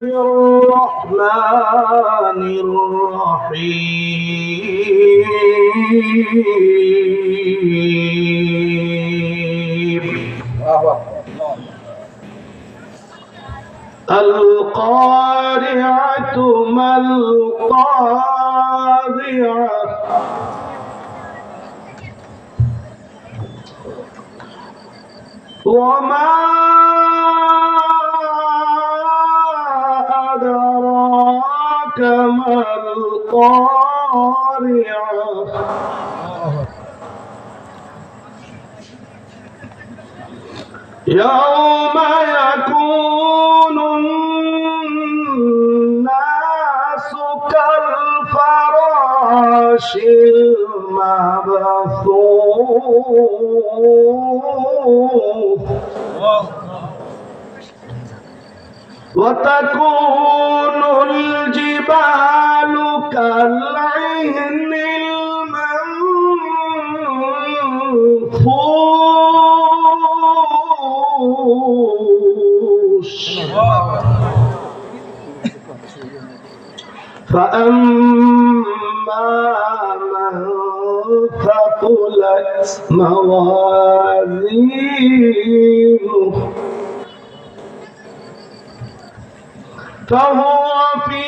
الرحمن الرحيم القارعة ما القارعة وما أدراك ما القارعة يوم يكون الناس كالفراش المبثوث وتكون الجبال كالعهن المنفوش فأما من ثقلت موازينه فهو في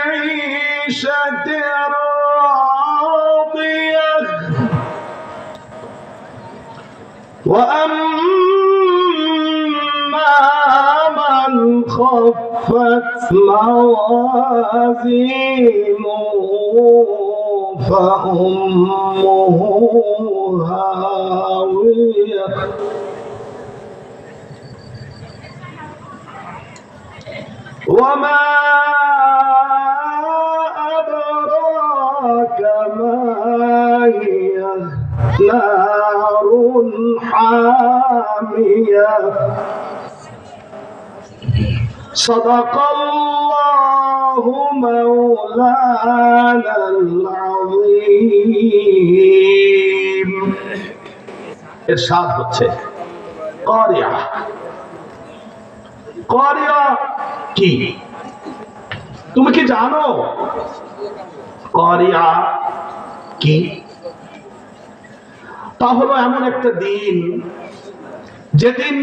عيشة راضية وأما من خفت موازينه فأمه هاوية وما أدراك ما هي نار حامية صدق الله مولانا العظيم ارشاد হচ্ছে قارعة قارعة কি তুমি কি জানো قارعة কি তা হলো এমন একটা দিন যেদিন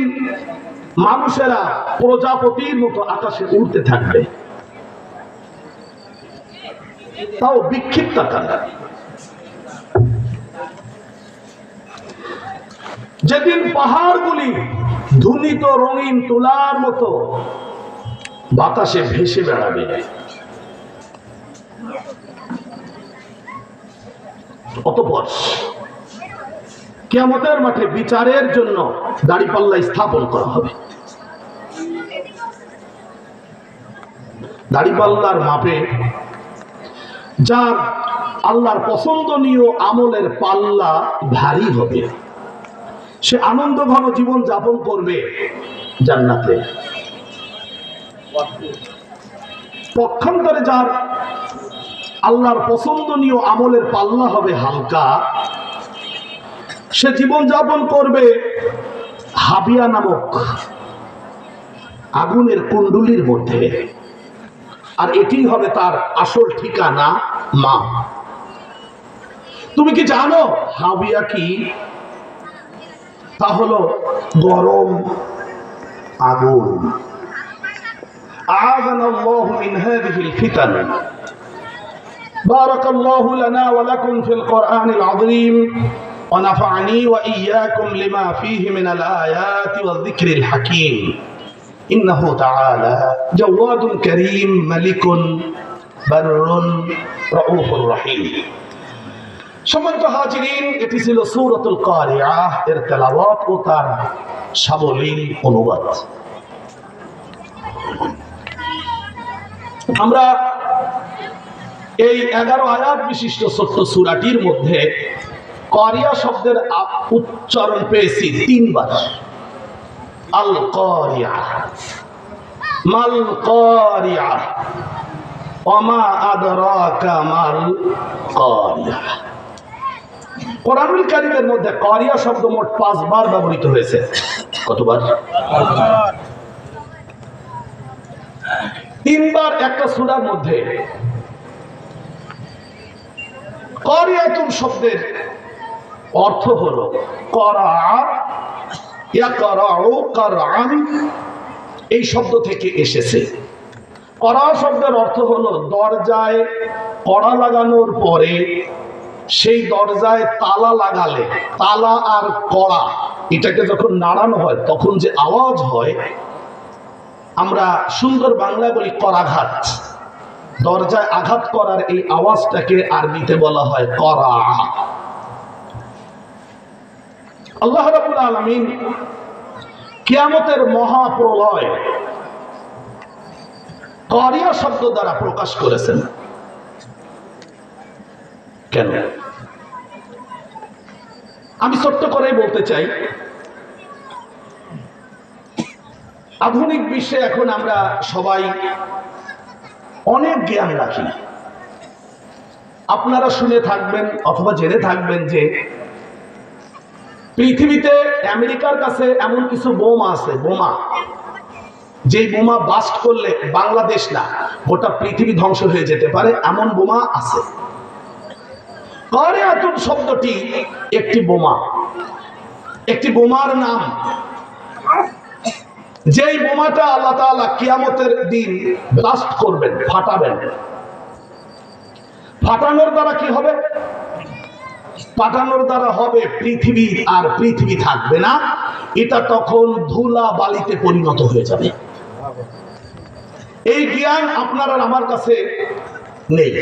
মানুষেরা প্রজাপতির মতো আকাশে উড়তে থাকবে, তাও বিক্ষিপ্ত আকারে। যেদিন পাহাড়গুলি ধুনিত রঙিন তুলার মতো বাতাসে ভেসে বেড়াবে, অতঃপর কিয়ামতের মাঠে বিচারের জন্য দাঁড়িপাল্লা স্থাপন করা হবে। দাঁড়িপাল্লার মাপে যার আল্লাহর পছন্দনীয় আমলের পাল্লা ভারী হবে, সে আনন্দ ঘন জীবন যাপন করবে জান্নাতে। পক্ষান্তরে যার আল্লাহর পছন্দনীয় আমলের পাল্লা হবে হালকা, সে জীবন যাপন করবে হাবিয়া নামক আগুনের কুণ্ডুলির মধ্যে, আর এটি হবে তার আসল ঠিকানা মা। তুমি কি জানো হাবিয়া কি? তা হলো গরম আগুন। আযানাল্লাহু মিন হাযিহিল ফিতান। বারাকাল্লাহু লানা ওয়া লাকুম ফিল কুরআনিল আযীম ওয়া নাফা'নি ওয়া ইয়্যাকুম লিমা ফীহি মিনাল আয়াতি ওয়ায যিকরিল হাকীম। ইন্নাহু তাআলা জাওয়াদুন কারীম মালিকুন বাররুন রাউফুর রহিম। সম্মানিত হাজিরিন, এটি ছিল সূরাতুল কারিআহ এর তেলাওয়াত ও তার সাবলীল অনুবাদ। আমরা এই 11 আয়াত বিশিষ্ট ছোট্ট সূরাটির মধ্যে কারিয়া শব্দের উচ্চারণ পেয়েছি 3 বার। আল কারিয়া, মাল কারিয়া, ওমা আদরাকা মাল কারিয়া। কোরআনুল কারীমের মধ্যে কারিয়া শব্দ মোট 5 বার ব্যবহৃত হয়েছে। কতবার? তিনবার একটা সূরার মধ্যে কারিয়াতুন শব্দের অর্থ হলো করা, ইয়াকরাউ কারআন এই শব্দ থেকে এসেছে। করা শব্দের অর্থ হলো দরজায় কড়া লাগানোর পরে সেই দরজায় তালা লাগালে, তালা আর কড়া এটাকে যখন নাড়ানো হয় তখন যে আওয়াজ হয়, আমরা সুন্দর বাংলায় বলি করাঘাত। দরজায় আঘাত করার এই আওয়াজটাকে আরবিতে বলা হয় করা। আল্লাহ রাব্বুল আলামিন কিয়ামতের মহাপ্রলয় কারিয়া শব্দ দ্বারা প্রকাশ করেছেন। কেন? আমি ছোট্ট করে বলতে চাই, আধুনিক বিশ্বে এখন আমরা সবাই অনেক জ্ঞান রাখি। আপনারা শুনে থাকবেন অথবা জেনে থাকবেন যে পৃথিবীতে আমেরিকার কাছে এমন কিছু বোমা আছে, বোমা যেই বোমা বাস্ট করলে বাংলাদেশ না গোটা পৃথিবী ধ্বংস হয়ে যেতে পারে, এমন বোমা আছে। কারিয়াতুন শব্দটি একটি বোমা, একটি বোমার নাম, যেই বোমাটা আল্লাহ তাআলা কিয়ামতের দিন ব্লাস্ট করবেন, ফাটাবেন। ফাটানোর দ্বারা কি হবে? ফাটানোর দ্বারা হবে পৃথিবী আর পৃথিবী থাকবে না, এটা তখন ধুলা বালিতে পরিণত হয়ে যাবে। এই জ্ঞান আপনার আর আমার কাছে নেই।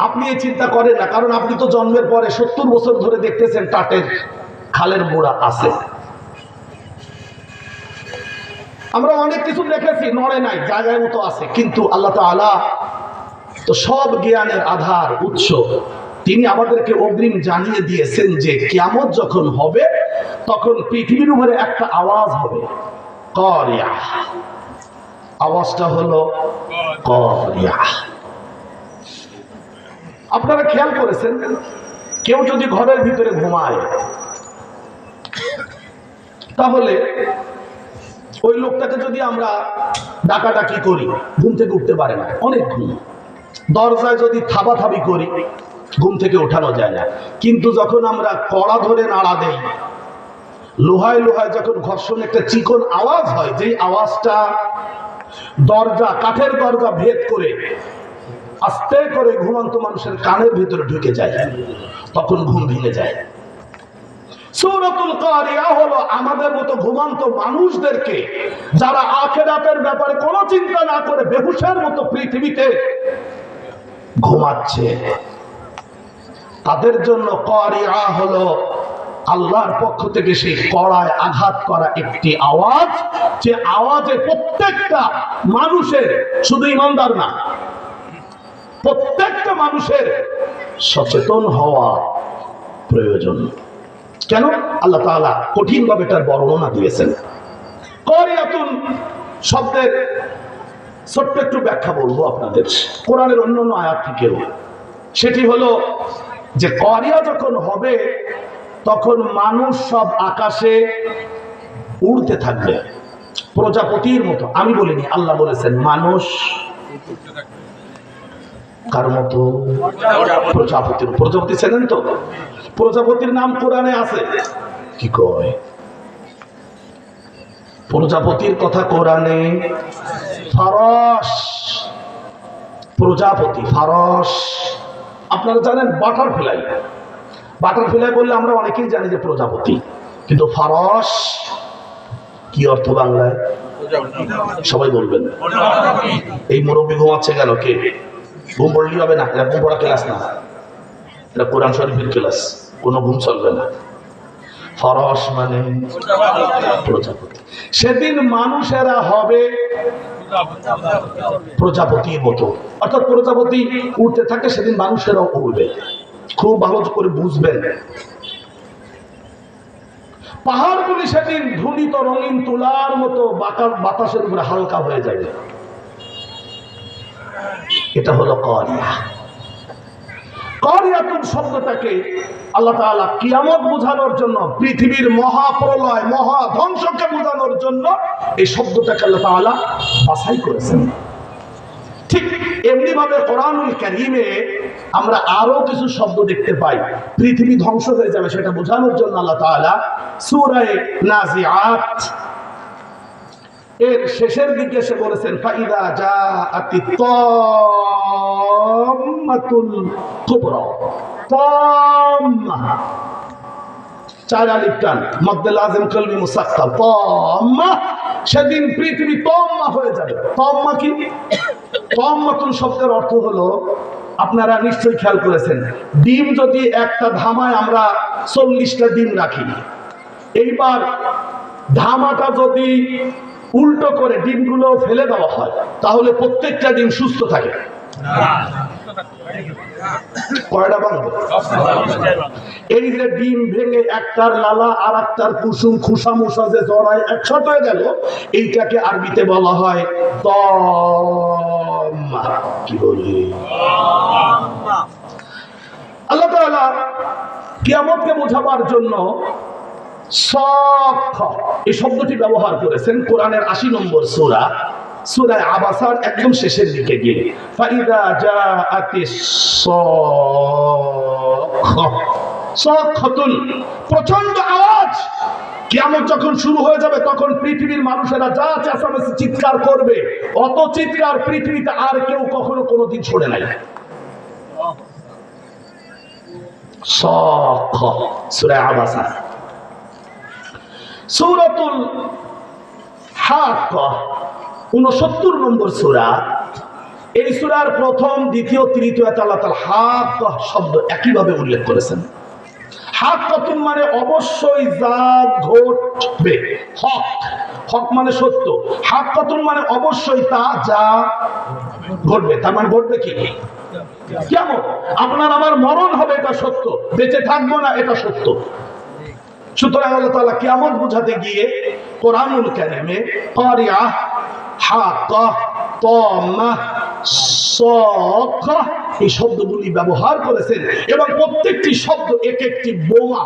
আপনি এই চিন্তা করেন না, কারণ আপনি তো জন্মের পরে 70 বছর ধরে দেখতেছেন টাটের খালের মোড়া আছে। আমরা অনেক কিছু দেখেছি, নড়ে নাই, জায়গায় মতো আছে, কিন্তু আল্লাহ তাআলা তো সব জ্ঞানের আধার, উৎস। তিনি আমাদেরকে অগ্রিম জানিয়ে দিয়েছেন যে কিয়ামত যখন হবে তখন পৃথিবীর উপরে একটা আওয়াজ হবে, কারিয়া। আওয়াজটা হলো কারিয়া। আপনারা খেয়াল করেছেন, কেউ যদি ঘরের ভিতরে ঘুমায় তাহলে ওই লোকটাকে যদি আমরা ডাকাডাকি করি ঘুম থেকে উঠতে পারে না, অনেক ঘুম। দরজায় যদি থাবাথাবি করি ঘুম থেকে ওঠানো যায় না। কিন্তু যখন আমরা কড়া ধরে নাড়া দেই, লোহায় লোহায় যখন ঘর্ষণ একটা চিকন আওয়াজ হয়, যেই আওয়াজটা দরজা, কাঠের দরজা ভেদ করে আস্তে করে ঘুমন্ত মানুষের কানের ভিতরে ঢুকে যায়, তখন ঘুম ভেঙে যায়। সূরাতুল কারিয়া হলো আমাদের মতো ঘুমন্ত মানুষদেরকে, যারা আখিরাতের ব্যাপারে কোনো চিন্তা না করে বেহুশের মতো পৃথিবীতে ঘুমাচ্ছে, তাদের জন্য কারিয়া হলো আল্লাহর পক্ষ থেকে সেই কড়ায় আঘাত করা একটি আওয়াজ, যে আওয়াজে প্রত্যেকটা মানুষের, শুধু ইমানদার না, প্রত্যেকটা মানুষের সচেতন হওয়া প্রয়োজন। কেন? আল্লাহ তাআলা কঠিন ভাবে এটার বর্ণনা দিয়েছেন। কারিয়াতুন শব্দের ছোট্ট একটু ব্যাখ্যা বলবো আপনাদের কোরআনের অন্যান্য আয়াত থেকেও। সেটি হলো যে কারিয়া যখন হবে তখন মানুষ সব আকাশে উড়তে থাকবে প্রজাপতির মতো। আমি বলিনি, আল্লাহ বলেছেন মানুষ কার মতো? প্রজাপতির। প্রজাপতি চেনেন তো? প্রজাপতির নাম কোরআনে আছে। কি কয়? প্রজাপতির কথা কোরআনে ফারস, প্রজাপতি, ফারস। আপনারা জানেন বাটারফ্লাই, বাটারফ্লাই বললে আমরা অনেকেই জানি যে প্রজাপতি, কিন্তু ফারস কি অর্থ বাংলায়? সবাই বলবেন। এই মুরব্বী ঘুমাচ্ছে কেন? কে? ঘুম পড়লি হবে না, এটা ঘুম পড়া ক্লাস না, এটা কোরআন শরীফের ক্লাস, কোনো ঘুম চলবে না। ফারস মানে প্রজাপতি। সেদিন মানুষেরা হবে প্রজাপতির মতো, অর্থাৎ প্রজাপতি উঠতে থাকে, সেদিন মানুষেরাও উঠবে। খুব ভালো করে বুঝবেন, পাহাড়গুলি সেদিন ধুলিত রঙিন তুলার মতো বাতাসের উপরে হালকা হয়ে যাবে। এটা হলো কারিয়া। কারিয়াতুন শব্দটাকে আল্লাহ তাআলা কিয়ামত বোঝানোর জন্য, পৃথিবীর মহাপ্রলয়, মহা ধ্বংসকে বোঝানোর জন্য এই শব্দটাকে আল্লাহ তাআলা বাছাই করেছেন। ঠিক এমনি ভাবে কোরআনুল কারীমে আমরা আরো কিছু শব্দ দেখতে পাই। পৃথিবী ধ্বংস হয়ে যাবে সেটা বোঝানোর জন্য আল্লাহ তাআলা সূরা নাজিআত এর শেষের দিকে এসে বলেছেন ফাইদা জাআতিত তাম্মাতুল কুবরা। তাম্মা চার আলিফ টান মদ্দে লাজিম কলমি মুসাক্কাল তাম্মা। সেদিন পৃথিবী তাম্মা হয়ে যাবে। তাম্মা কি? তাম্মাতুল শব্দের অর্থ হলো, আপনারা নিশ্চয়ই খেয়াল করেছেন, ডিম যদি একটা ধামায় আমরা 40টা ডিম রাখি, এইবার ধামাটা যদি উল্টো করে ডিমগুলো ফেলে দেওয়া হয় তাহলে প্রত্যেকটা ডিম সুস্থ থাকে। কয়টা বাংলো? এই যে ডিম ভেঙে একটার লালা আর একটার কুসুম খুসা মুসা যে জড়ায় একসাথে হয়ে গেল, এইটাকে আরবিতে বলা হয় তাম্মা। কি বলি? আল্লাহ তাআলা কিয়ামতকে বোঝাবার জন্য সাখ এই শব্দটি ব্যবহার করেছেন কোরআনের 80 নম্বর সূরা সূরা আবাসার একদম শেষের দিকে গিয়ে। ফাইদা জাআতিস সাখ, সাখাতুন প্রচন্ড আওয়াজ। কিয়ামত যখন শুরু হয়ে যাবে তখন পৃথিবীর মানুষেরা যা চেঁচামেচি চিৎকার করবে, অত চিৎকার পৃথিবীতে আর কেউ কখনো কোনোদিন শোনে নাই। সাখ সূরা আবাসা। সূরাতুল হাক্কা 69 নম্বর সূরা। এই সূরার প্রথম, দ্বিতীয়, তৃতীয় আল্লাহ তাআলা হাক্কা শব্দ একইভাবে উল্লেখ করেছেন। হাক্কাতুন মানে অবশ্যই যা ঘটবে, হক, হক মানে সত্য। হাক্কাতুন মানে অবশ্যই তা যা ঘটবে। তার মানে ঘটবে কি? কেমন? আপনার আমার মরণ হবে, এটা সত্য। বেঁচে থাকবো না, এটা সত্য। সুতরাং আল্লাহ তাআলা কিয়ামত বোঝাতে গিয়ে কোরআনুল কারীমে কারিআহ, হাক্কা, তাম্মা, সাখা এই শব্দগুলি ব্যবহার করেছেন এবং প্রত্যেকটি শব্দ এক একটি বোমা,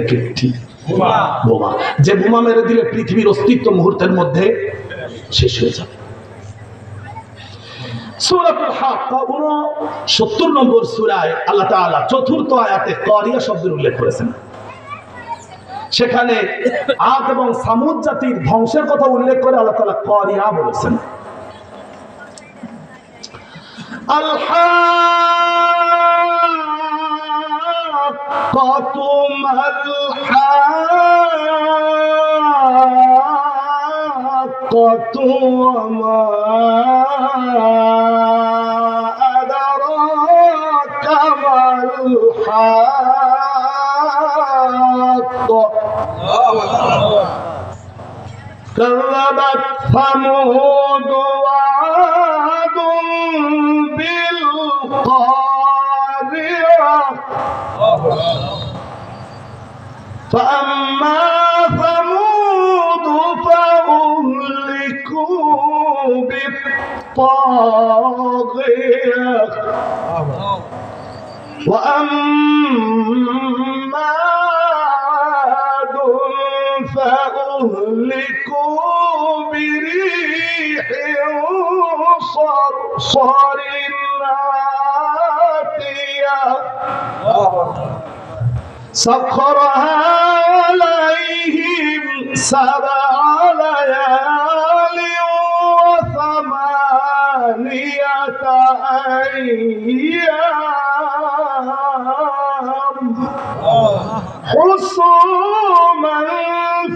এক একটি বোমা, যে বোমা মেরে দিলে পৃথিবীর অস্তিত্ব মুহূর্তের মধ্যে শেষ হয়ে যাবে। সূরাতুল হাক্কা 69 নম্বর সূরায় আল্লাহ তাআলা চতুর্থ আয়াতে কারিয়া শব্দের উল্লেখ করেছেন। সেখানে আদ এবং সামুদ জাতির ধ্বংসের কথা উল্লেখ করে আল্লাহ তাআলা কারিয়া বলেছেন। আল হাক্কাতু মাল হাক্কাতু ওয়া মা আদরাকা মাল হাক্কা। كذبت ثمود وعاد بالقارعة فأما ثمود فأهلكوا بالطاغية وأما عاد فأهلكوا بريح صرصر عاتية سخرها عليهم 7 ليال و8 أيام حصوما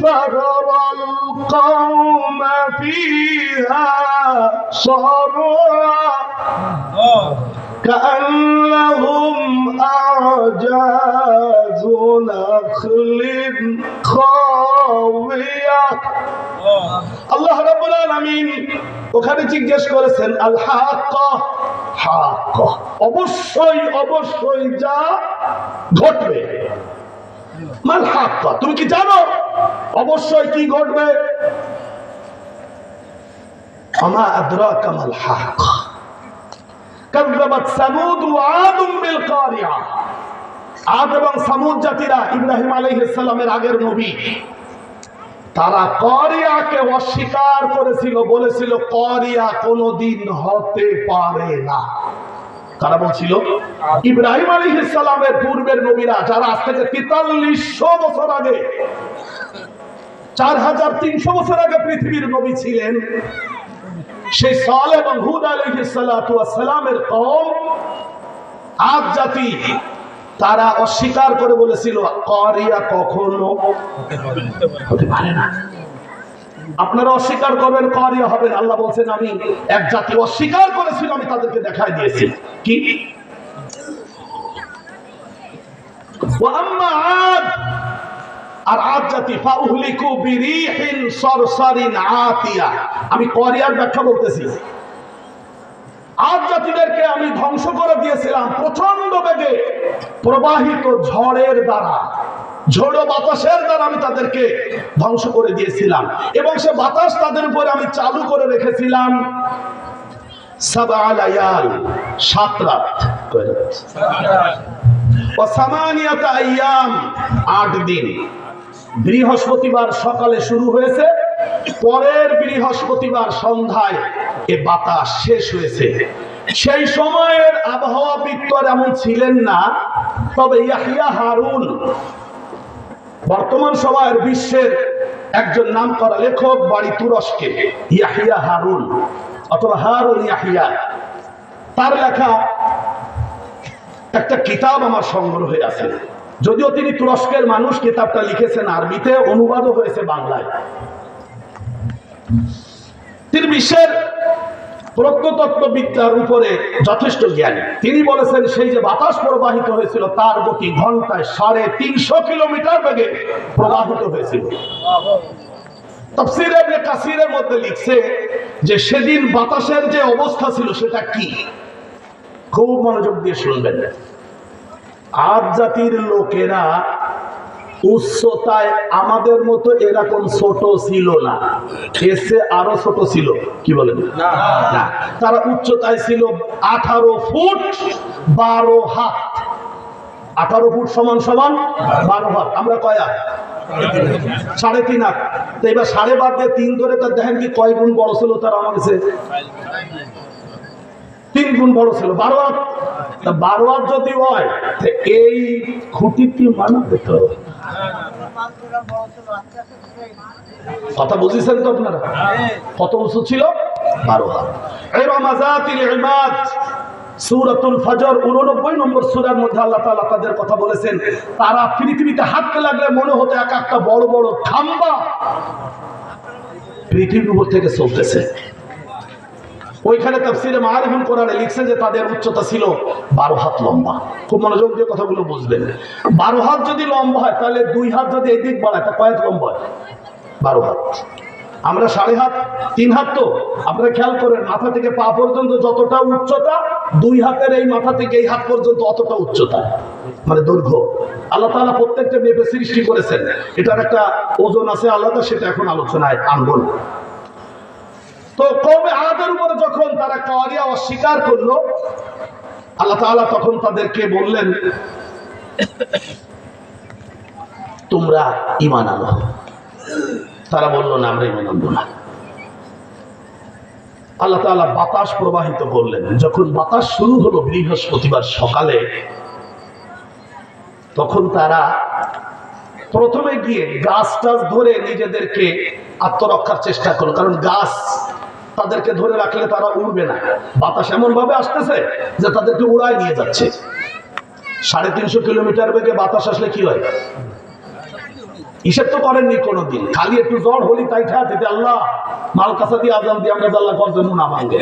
فترى القوم فيها صرعا كأنهم أعجاز نخل خاوية। আল্লাহ রাব্বুল আলামিন ওখানে জিজ্ঞেস করেছেন আল হাক্কা, হাক্কা অবশ্যই অবশ্যই যা ঘটবে। মাল হাক্কা, তুমি কি জানো অবশ্যই কি ঘটবে? আমা আদরাকা মাল হাক্কা কাযযাবাত সামুদ ওয়া আদুম বিল কারিআ। আদ এবং সামুদ জাতিরা ইব্রাহিম আলাইহিস সালামের আগের নবী, তারা করিয়াকে অস্বীকার করেছিল, বলেছিল করিয়া কোনদিন হতে পারে না। তারা বলছিল ইব্রাহিম আলাইহিস সালামের পূর্বের নবীরা যারা আজ থেকে 4300 বছর আগে, 4300 বছর আগে পৃথিবীর নবী ছিলেন, সেই সালেহ এবং হুদ আলাইহিস সালাতু ওয়াস সালামের কওম আদ জাতি, তারা অস্বীকার করে বলেছিল করিয়া কখনো হতে পারে না। আপনারা অস্বীকার করবেন, করিয়া হবেন। আল্লাহ বলছেন আমি এক জাতি অস্বীকার করেছিল, আমি তাদেরকে দেখাই দিয়েছি কি। আর আদ জাতি ফাউহলিকু বিরিহিন সরসরিন আতিয়া। আমি করিয়ার ব্যাখ্যা বলতেছি। আদ জাতিদেরকে আমি ধ্বংস করে দিয়েছিলাম প্রচন্ড বেগে প্রবাহিত ঝড়ের দ্বারা, ঝোড়ো বাতাসের দ্বারা আমি তাদেরকে ধ্বংস করে দিয়েছিলাম। এবং সে বাতাস তাদের উপরে আমি চালু করে রেখেছিলাম 7 লায়াল, 7 রাত, ও 8 আইয়াম, 8 দিন। বৃহস্পতিবার সকালে শুরু হয়েছে, পরের বৃহস্পতিবার সন্ধ্যায় এ বাতাস শেষ হয়েছে। সেই সময়ের আবহাওয়াবিদ এমন ছিলেন না, তবে ইয়াহিয়া হারুন বর্তমান সময়ের বিশ্বের একজন নামকরা লেখক, বাড়ি তুরস্কে, ইয়াহিয়া হারুন অথবা হারুন ইয়াহিয়া, তার লেখা একটা কিতাব আমার সংগ্রহে আছে। যদিও তিনি তুরস্কের মানুষ, কিতাবটা লিখেছেন আরবিতে, অনুবাদও হয়েছে বাংলায়। তিনি বিশ্বের প্রত্নতত্ত্ববিদ্যার উপরে যথেষ্ট জ্ঞানী। তিনি বলেছেন সেই যে বাতাস প্রবাহিত হয়েছিল তার গতি ঘন্টায় 350 কিলোমিটার বেগে প্রবাহিত হয়েছিল। তাফসীর ইবনে কাসিরের মধ্যে লিখছে যে সেদিন বাতাসের যে অবস্থা ছিল সেটা কি, খুব মনোযোগ দিয়ে শুনবেন। আদ জাতির লোকেরা উচ্চতায় আমাদের মতো এরকম ছোট ছিল না, এসে আরো ছোট ছিল। কি বলেন? না, তারা উচ্চতায় ছিল 18 ফুট 12 হাত। 18 ফুট সমান 12 হাত। আমরা কয় হাত? 3.5 হাত। তো এবার 12.5 দিয়ে 3 ধরে তার দেখেন কি কয় গুণ বড় ছিল তার আমার কাছে? 3 গুণ বড় ছিল, 12 হাত। 12 হাত যদি হয় এই খুঁটি কি মানাতে তো? কথা বুঝেছেন তো আপনারা? কত উঁচু ছিল? 12 হাত। ইরামাযাতিল ইমাদ, সূরাতুল ফজর 89 নম্বর সূরার মধ্যে আল্লাহ তাআলা তাদের কথা বলেছেন। তারা পৃথিবীতে হাঁটতে লাগলে মনে হতো এক একটা বড় বড় খাম্বা পৃথিবীর উপর থেকে চলতেছে। ওইখানে তাফসীরে মাআরিফুল কোরআনে লিখছে যে তাদের উচ্চতা ছিল 12 হাত লম্বা। খুব মনোযোগ দিয়ে কথাগুলো বুঝবেন। 12 হাত যদি লম্বা হয় তাহলে 2 হাত যদি এদিক বাড়ায় তা কয় হাত লম্বা হয়? 12 হাত। আমরা 3.5 হাত, 3 হাত। তো আপনারা খেয়াল করেন মাথা থেকে পা পর্যন্ত যতটা উচ্চতা, 2 হাতের এই মাথা থেকে এই হাত পর্যন্ত অতটা উচ্চতা, মানে দৈর্ঘ্য। আল্লাহ তাআলা প্রত্যেকটা মেপে সৃষ্টি করেছেন। এটার একটা ওজন আছে আলাদা, সেটা এখন আলোচনায় আনবো না। তো কওমে আদের উপরে যখন তারা কাওয়ারিয়া অস্বীকার করলো, আল্লাহ তাআলা তখন তাদেরকে বললেন তোমরা ঈমান আনো। তারা বলল না, আমরা ঈমান আনবো না। আল্লাহ তাআলা বাতাস প্রবাহিত করলেন। যখন বাতাস শুরু হলো বৃহস্পতিবার সকালে, তখন তারা প্রথমে গিয়ে গাছ টাছ ধরে নিজেদেরকে আত্মরক্ষার চেষ্টা করলো, কারণ গাছ তাদেরকে ধরে রাখলে তারা উড়বে না। বাতাস এমন ভাবে আসতেছে যে তাদেরকে উড়ায় নিয়ে যাচ্ছে। 350 কিলোমিটার বেগে বাতাস আসলে কি হয় হিসেব তো করেননি কোনোদিন। খালি একটু জ্বর হলি তাই ঠা দিতে আল্লাহ মাল কাছা দিয়ে আজান দিয়ে আমরা আল্লাহ করছেন না ভাঙ্গে।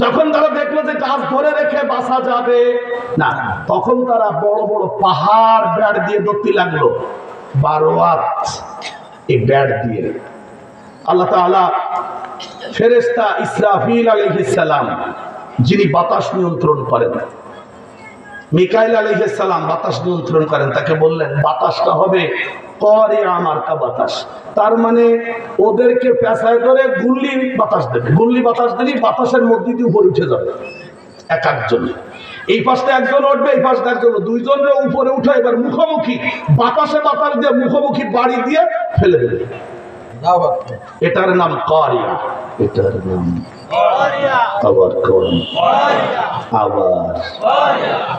যখন তারা দেখলো যে গাছ ধরে রেখে বাঁচা যাবে না, তখন তারা বড় বড় পাহাড় ব্যাট দিয়ে ধরতে লাগলো। 12 হাত এই ব্যাট দিয়ে আল্লাহ তাআলা ফেরেশতা ইসরাফিল আলাইহিস সালাম, যিনি বাতাস নিয়ন্ত্রণ করেন, মিকাইল আলাইহিস সালাম বাতাস নিয়ন্ত্রণ করেন, তাকে বললেন বাতাসটা হবে করিয়া মার্কা বাতাস। তার মানে ওদেরকে পেছায় ধরে গুল্লি বাতাস দেবে। গুল্লি বাতাস দিলেই বাতাসের মধ্যে দিয়ে উপরে উঠে যাবে এক একজন। এই পাশে একজন উঠবে, এই পাশে একজন, দুইজনের উপরে উঠে এবার মুখোমুখি বাতাসে বাতাস দিয়ে মুখোমুখি বাড়ি দিয়ে ফেলে দেবে। এটার নাম কারিয়া। এটার নাম আবার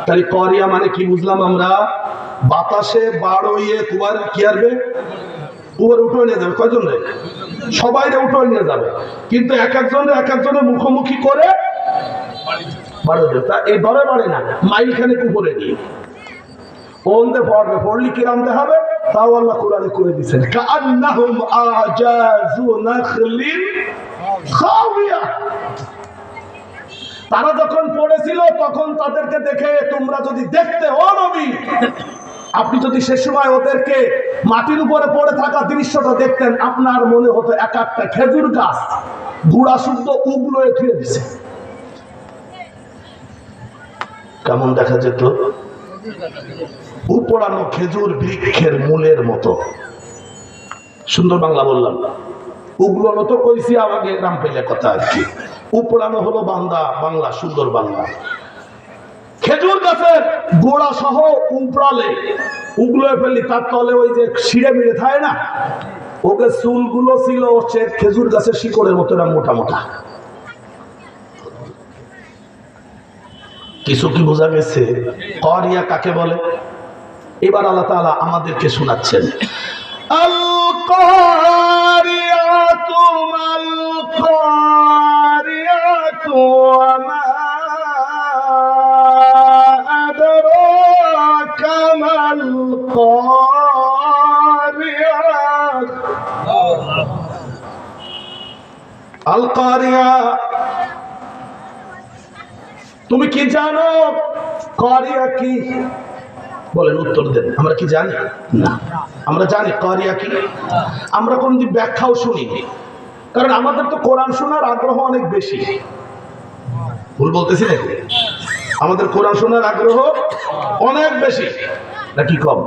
তাহলে কারিয়া মানে কি বুঝলাম আমরা? বাতাসে বাড়িয়ে কুয়ার কি আসবে, উপরে উঠে নিয়ে যাবে। কয়জন রে? সবাই উঠে নিয়ে যাবে, কিন্তু এক একজনের মুখোমুখি করে বাড়ি দেবে। তা এই দরে বাড়ে না, মাইলখানে উপরে নিয়ে ওন্দে পড়বে, পড়লি কিরামতে হবে, তাও আল্লাহ কোরআনে করে দিয়েছেন কাআন্নাহুম আজাযু নাখলিন খাওয়িয়া। তারা যখন পড়েছিল তখন তাদেরকে দেখে তোমরা যদি দেখতে, ও নবী আপনি যদি সে সময় ওদেরকে মাটির উপরে পড়ে থাকা দৃশ্যটা দেখতেন, আপনার মনে হতো এক একটা খেজুর গাছ গুড়া শুদ্ধ উগলো থুয়ে দিছে। কেমন দেখা যেত? উপড়ানো খেজুর বৃক্ষের মূলের মতো। সুন্দর বাংলা বললাম, উগলানো তো কইছি আমাকে গ্রাম পেলে কথা আর কি, উপড়ানো হলো বাংলা সুন্দর বাংলা। খেজুর গাছের গোড়া সহ উপড়ালে উগলো ফেললি, তার তলে ওই যে ছিঁড়ে মিড়ে থাকে না, ওকে চুলগুলো ছিল হচ্ছে খেজুর গাছের শিকড়ের মতো মোটা মোটা। কিছু কি বোঝা গেছে? কারিয়া কাকে বলে? এবার আল্লাহ তাআলা আমাদেরকে শোনাচ্ছেন, আল কারিয়াতু মাল কারিয়াতু ওয়া মা আদরাকা মাল কারিয়া। আল কারিয়া, তুমি কি জানো কারিয়া কি? বলেন, উত্তর দেন। আমরা কি জানি? না। আমরা জানি কারিয়া কি? আমরা কোনদিন ব্যাখ্যাও শুনিনি, কারণ আমাদের তো কোরআন শোনার আগ্রহ অনেক বেশি। ভুল বলতেছি নাকি? আমাদের কোরআন শোনার আগ্রহ অনেক বেশি নাকি কম?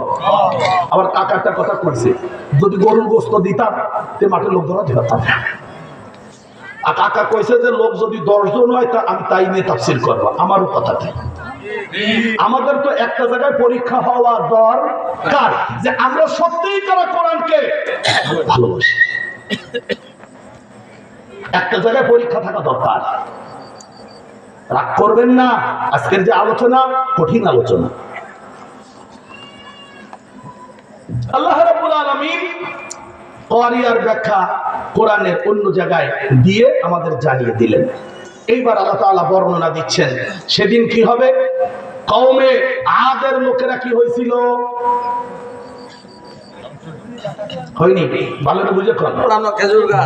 আবার কাকা একটা কথা করছে, যদি গরুর গোস্ত দিতাম তে মাঠে লোক ধরা দিতাম। আর কাকা কইছে যে লোক যদি 10 জন হয় তা আমি তাই নিয়ে তাফসীর করবো। আমারও কথা ঠিক। আমাদের তো একটা জায়গায় পরীক্ষা হওয়া দরকার যে আমরা সত্যিই তারা কোরআনকে ভালোবাসি। একটা জায়গায় পরীক্ষা থাকা দরকার। রাগ করবেন না, আজকের যে আলোচনা কঠিন আলোচনা। আল্লাহ রাব্বুল আলামিন কারিয়ার ব্যাখ্যা কোরআনের অন্য জায়গায় দিয়ে আমাদের জানিয়ে দিলেন। এইবার আল্লাহ তাআলা বর্ণনা দিচ্ছেন সেদিন কি হবে। কওমে আদের লোকেরা কি হয়েছিল? হয়নি? ভালো করে বুঝে কোন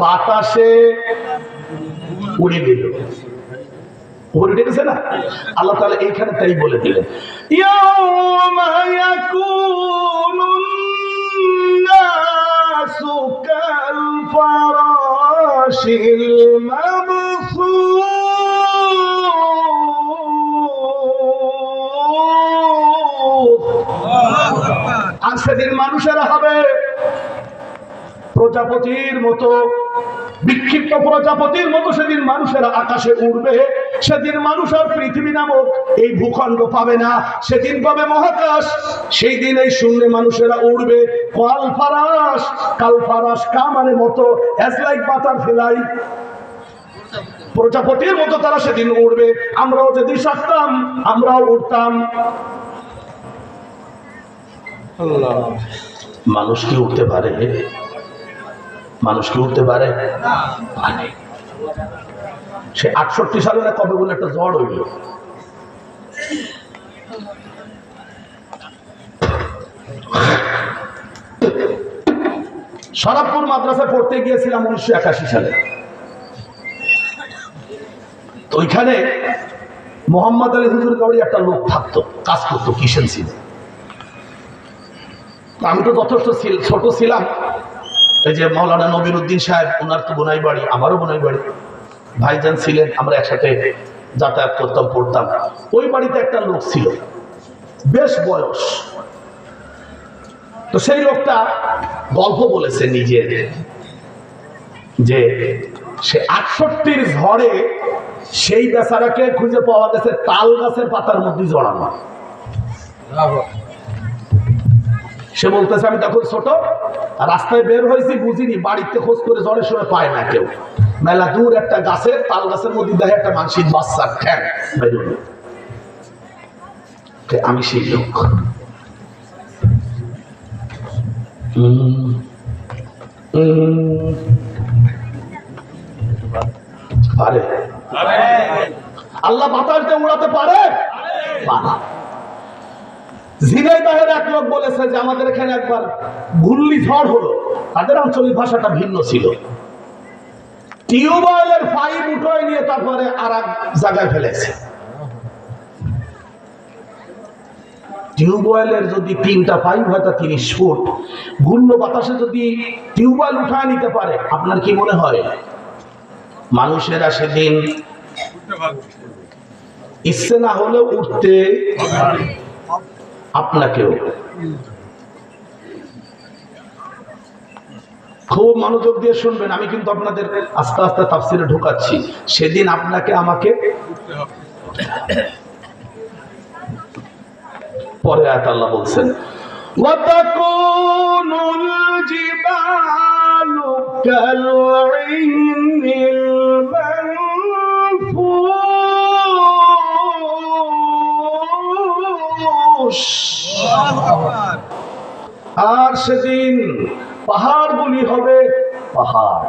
বাতাসে উড়ে গেল, উড়ে গেছে না? আল্লাহ তাআলা এইখানে তাই বলে দিলেন, ইয়াউমা ইয়াকুনুন নাসু কাল ফারাশিল মাবসুস। আর সেদিন মানুষেরা হবে প্রজাপতির মতো, বিক্ষিপ্ত প্রজাপতির মতো। সেদিন মানুষেরা আকাশে উড়বে। সেদিন মানুষ আর পৃথিবী নামক এই ভূখণ্ড পাবে না, সেদিন পাবে মহাকাশ। সেই দিন এই শূন্যে মানুষেরা উড়বে। কাল ফারাশ, কাল ফারাশ কা মানে মতো, অ্যাজ লাইক বাটারফ্লাই, প্রজাপতির মতো তারা সেদিন উড়বে। আমরাও যদি থাকতাম আমরাও উড়তাম। মানুষ কি উঠতে পারে? মানুষ কি উঠতে পারে? সে 68 সালে না কবে বলে একটা ঝড় হইল, শরাবপুর মাদ্রাসায় পড়তে গিয়েছিলাম 1981 সালে। তো ওইখানে মোহাম্মদ আলী হুজুর কাউরি একটা লোক থাকতো, কাজ করতো কিষেন ছিল। আমি তো যথেষ্ট ছোট ছিলাম। এই যে মাওলানা নবীর উদ্দিন সাহেব, ওনার তো বোনাই বাড়ি, আমারও বোনাই বাড়ি, ভাইজান ছিলেন, আমরা একসাথে যাতায়াত করতাম, পড়তাম। ওই বাড়িতে একটা লোক ছিল, বেশ বয়স। তো সেই লোকটা গল্প বলেছে নিজের, যে সে 68 ঝড়ে সেই বেচারাকে খুঁজে পাওয়া গেছে তাল গাছের পাতার মধ্যে জড়ানো। সে বলতেছে আমি তখন ছোট, রাস্তায় বের হয়েছি, বুঝিনি, বাড়িতে খোঁজ করে জ্বরের সময় পায় না কেউ। মেলা দূর একটা গাছের তাল গাছের মধ্যে দেখে একটা মানসিক বাচ্চার ঠ্যাং বেরোলো। আমি সেই লোক। পারে আল্লাহ বাতাস দিয়ে উড়াতে পারে? ঝিনাইদহের এক লোক বলেছে যে আমাদের এখানে একবার ঘূর্ণি ঝড় হলো, তাদের আঞ্চলিক ভাষাটা ভিন্ন ছিল। টিউবওয়েলের পাইপ উঠায় নিয়ে তারপরে আর এক জায়গায় ফেলেছে। টিউবওয়েলের যদি 3টা পাইপ হয় তা 30 ফুট, ঘূর্ণ বাতাসে যদি টিউবওয়েল উঠায় নিতে পারে, আপনার কি মনে হয় মানুষেরা সেদিন ইচ্ছে না হলেও উঠতে? আপনাকেও খুব মনোযোগ দিয়ে শুনবেন, আমি কিন্তু আপনাদের আস্তে আস্তে তাফসিরে ঢোকাচ্ছি। সেদিন আপনাকে আমাকে পরে আয়াত আল্লাহ বলছেন ওয়াতাকুনুল জিবালু কালঈনিল মানফুশ। আর সেদিন পাহাড়গুলি হবে পাহাড়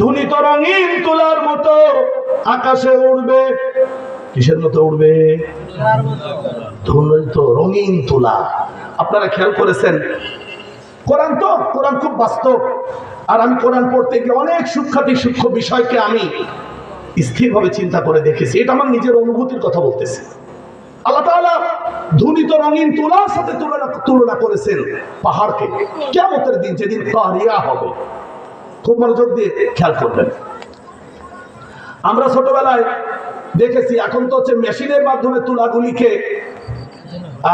ধুনিত রঙিন তুলার মতো আকাশে উড়বে। কিসের মতো উড়বে? ধুনিত রঙিন তুলা। আপনারা খেয়াল করেছেন কোরআন তো, কোরআন খুব বাস্তব। আর আমি কোরআন পড়তে গিয়ে অনেক সূক্ষ্ম বিষয়কে আমি স্থিরভাবে চিন্তা করে দেখেছি। এটা আমার নিজের অনুভূতির কথা বলতেছি। আল্লাহ তাআলা ধুনিত রঙিন তুলার সাথে তুলনা করেছেন পাহাড়কে। কিয়ামতের দিন যেদিন কারিয়া হবে, খুব মনোযোগ দিয়ে খেয়াল করবেন। আমরা ছোটবেলায় দেখেছি, এখন তো হচ্ছে মেশিনের মাধ্যমে তুলাগুলিকে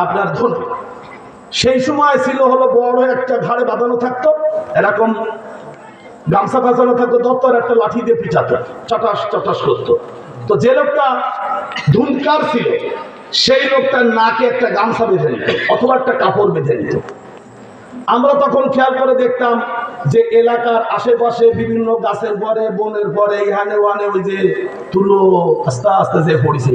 আপনার ধুন। সেই সময় ছিল হলো বড় একটা ঘাড়ে বাঁধানো থাকতো, এরকম গামছা বাঁধানো থাকতো, দপ্তর একটা লাঠি দিয়ে পিছাতো, চটাস চটাস করতো। তো যে লোকটা ধুনকার ছিল সেই লোকটার নাকে একটা গামছা বেঁধে নিত অথবা একটা কাপড় বেঁধে নিত। আমরা তখন খেয়াল করে দেখতাম যে এলাকার আশেপাশে বিভিন্ন গাছের পরে, বনের পরে, ইহানে ওয়ানে ওই যে তুলো আস্তে আস্তে যে পড়েছে।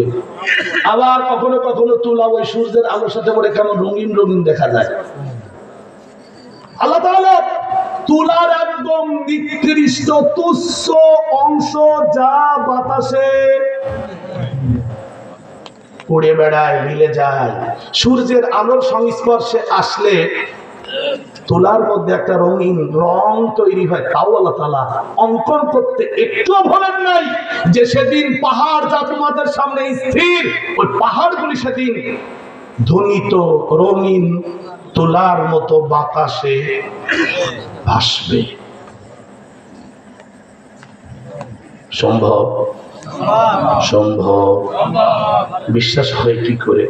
আবার কখনো কখনো তুলা ওই সূর্যের আলোর সাথে পড়ে কেমন রঙিন রঙিন দেখা যায়। আল্লাহ তাআলা তুলার একদম নিকৃষ্ট তুচ্ছ অংশ যা বাতাসে উড়ে বেড়ায়, মিলে যায়, সূর্যের আলোর সংস্পর্শে আসলে তুলার মধ্যে একটা রঙিন রং তৈরি হয়। তাও আল্লাহ তাআলা অঙ্কন করতে একটু ভোলেন নাই যে সেদিন পাহাড় যা তোমাদের সামনে স্থির, ওই পাহাড়গুলি সেদিন ধ্বনিত রঙিন তুলার মতো বাতাসে ভাসবে। সম্ভব? সম্ভব। বিশ্বাস হয় কি করে?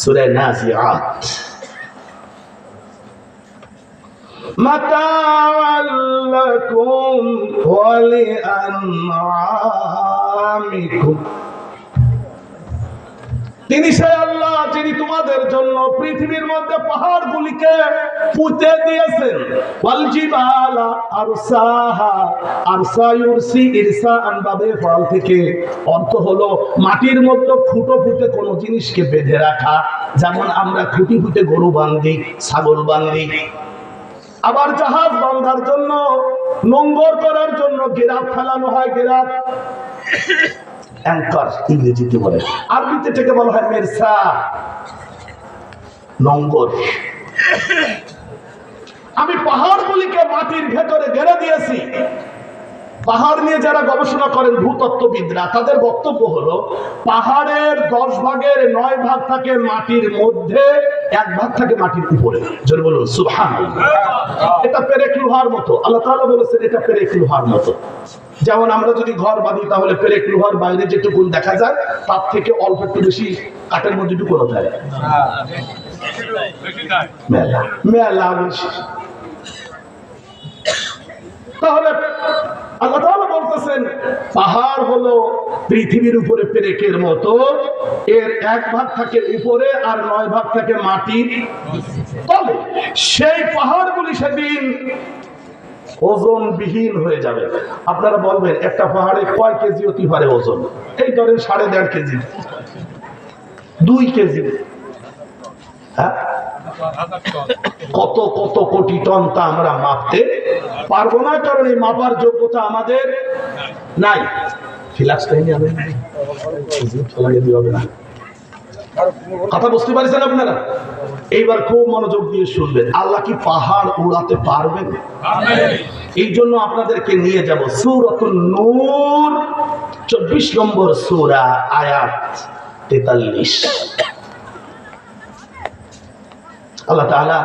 সূরা নাজিআত। মাতা'আল লাকুম ওয়া লিআন'আমিকুম। তিনি সে আল্লাহ যিনি তোমাদের জন্য পৃথিবীর মধ্যে পাহাড়গুলিকে পুঁতে দিয়েছেন। ওয়াল জিবালা আরসাহা, আরসা ইউরসি ইরসাআন বাবে ফল থেকে অর্থ হলো মাটির মধ্যে খুঁটো পুঁতে কোনো জিনিসকে বেঁধে রাখা। যেমন আমরা খুঁটি পুঁতে গরু বাঁধি, ছাগল বাঁধি। আবার জাহাজ বাঁধার জন্য, নোঙ্গর করার জন্য গেরাপ ফেলানো হয়। গেরাপ অ্যাঙ্কার ইংরেজিতে বলে, আরবিতে থেকে বলা হয় মেরসা, নোঙ্গর। আমি পাহাড়গুলিকে মাটির ভেতরে গেড়ে দিয়েছি। পাহাড় নিয়ে যারা গবেষণা করেন ভূতত্ত্ববিদরা, তাদের বক্তব্য হলো পাহাড়ের 10 ভাগের 9 ভাগ থাকে মাটির মধ্যে, 1 ভাগ থাকে মাটির উপরে। জোরে বলুন সুবহানাল্লাহ। এটা পেরেক লোহার মতো। আল্লাহ তাআলা বলেছেন এটা পেরেক লোহার মতো। যেমন আমরা যদি ঘর বাঁধি তাহলে পেরেক লোহার বাইরে যেটুকুন দেখা যায় তার থেকে অল্প একটু বেশি কাঠের মধ্যে ঢুকানো যায়। মেলা মেলা বেশি। তাহলে আল্লাহ তাআলা বলতেছেন পাহাড় হলো পৃথিবীর উপরে পেরেকের মতো, এর এক ভাগ থাকে উপরে আর 9 ভাগ থাকে মাটির তলে। সেই পাহাড়গুলি সেদিন ওজনবিহীন হয়ে যাবে। আপনারা বলবেন একটা পাহাড়ে কয় কেজি হতে পারে ওজন? এই ধরেন 1.5 কেজি, 2 কেজি। হ্যাঁ, কত কত কোটি টন তা আমরা মাপতে পারবো না, কারণ এই মাপার যোগ্যতা আমাদের নাই। কথা বুঝতে পারছেন আপনারা? এইবার খুব মনোযোগ দিয়ে শুনবেন। আল্লাহ কি পাহাড় উড়াতে পারবেন? এই জন্য আপনাদেরকে নিয়ে যাব সূরাতুন নূর 24 নম্বর সূরা, আয়াত 43। আল্লাহ তাআলা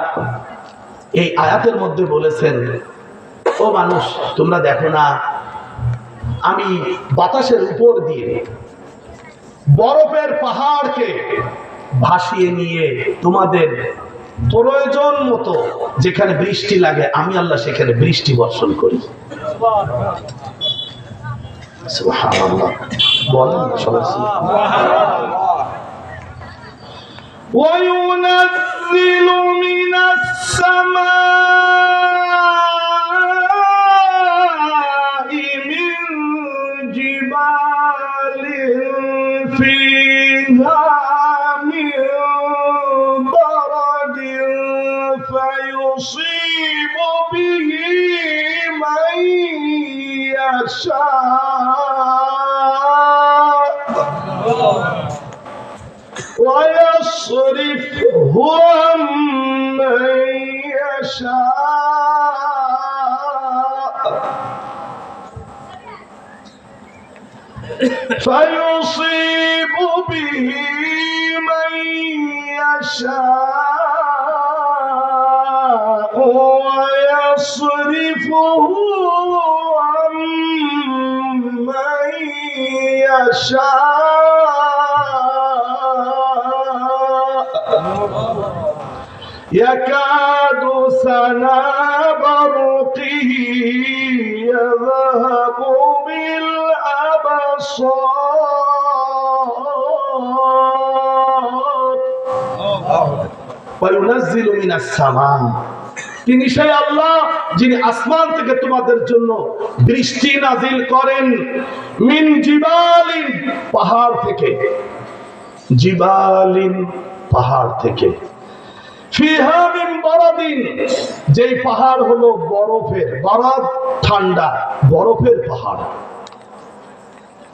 এই আয়াতের মধ্যে বলেছেন, ও মানুষ, তোমরা দেখো না আমি বাতাসের উপর দিয়ে বরফের পাহাড়কে ভাসিয়ে নিয়ে তোমাদের প্রয়োজন মতো যেখানে বৃষ্টি লাগে আমি আল্লাহ সেখানে বৃষ্টি বর্ষণ করি। সুবহানাল্লাহ, বলেন সবাই সুবহানাল্লাহ। وينزل من السماء من جبال فيها من برد فيصيب به من يشاء ويصرفه عن من يشاء فيصيب به من يشاء ويصرفه عن من يشاء يكاد سنا برقه يذهب بالأبصار وينزل من السماء। তিনি সেই আল্লাহ যিনি আসমান থেকে তোমাদের জন্য বৃষ্টি নাজিল করেন, মিন জিবালিন, পাহাড় থেকে, জিবালিন, পাহাড় থেকে, ফিহা মিন বারাদিন, যেই পাহাড় হলো বরফের, বারাদ ঠান্ডা, বরফের পাহাড়।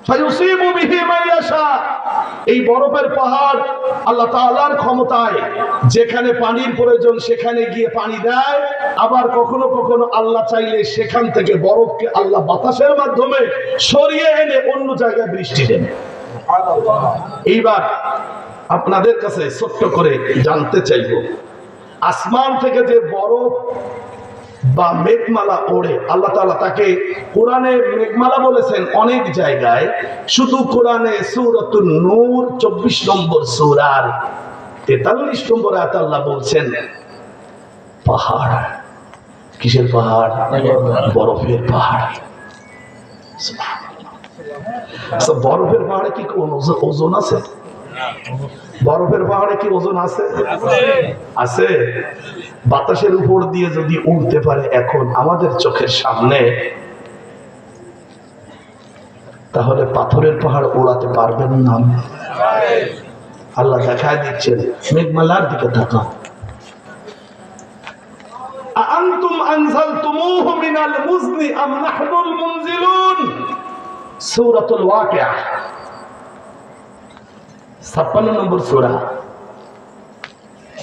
ফায়ুসিবু বিহি মান ইয়াশা, এই বরফের পাহাড় আল্লাহ তাআলার ক্ষমতায় যেখানে পানির প্রয়োজন সেখানে গিয়ে পানি দেয়, আবার কখনো কখনো আল্লাহ চাইলে সেখান থেকে বরফকে আল্লাহ বাতাসের মাধ্যমে সরিয়ে এনে অন্য জায়গায় বৃষ্টি দেন। এইবার আপনাদের কাছে ছোট্ট করে জানতে চাইব, আসমান থেকে যে বরফ বা মেঘমালা ওড়ে, আল্লাহ তাআলা তাকে কোরআনে মেঘমালা বলেছেন অনেক জায়গায়। শুধু কোরআনে সূরাতুন নূর 24 নম্বর সূরার 43 নম্বর আয়াতে আল্লাহ বলছেন পাহাড়। কিসের পাহাড়? বরফের পাহাড়। সুবহানাল্লাহ। বরফের পাহাড়ে কি কোনো ওজন আছে? বরফের পাহাড়ে কি ওজন আছে? আছে। বাতাসের উপর দিয়ে যদি উড়তে পারে এখন আমাদের চোখের সামনে, তাহলে পাথরের পাহাড় উড়াতে পারবেন না? আল্লাহ দেখায় দিচ্ছেন, মেঘমালার দিকে তাকাও। আআনতুম আনজালতুমুহু মিনাল মুজনি আম নাহনুল মুনজিলুন, সূরাতুল ওয়াকিয়া 56 নম্বর সূরা।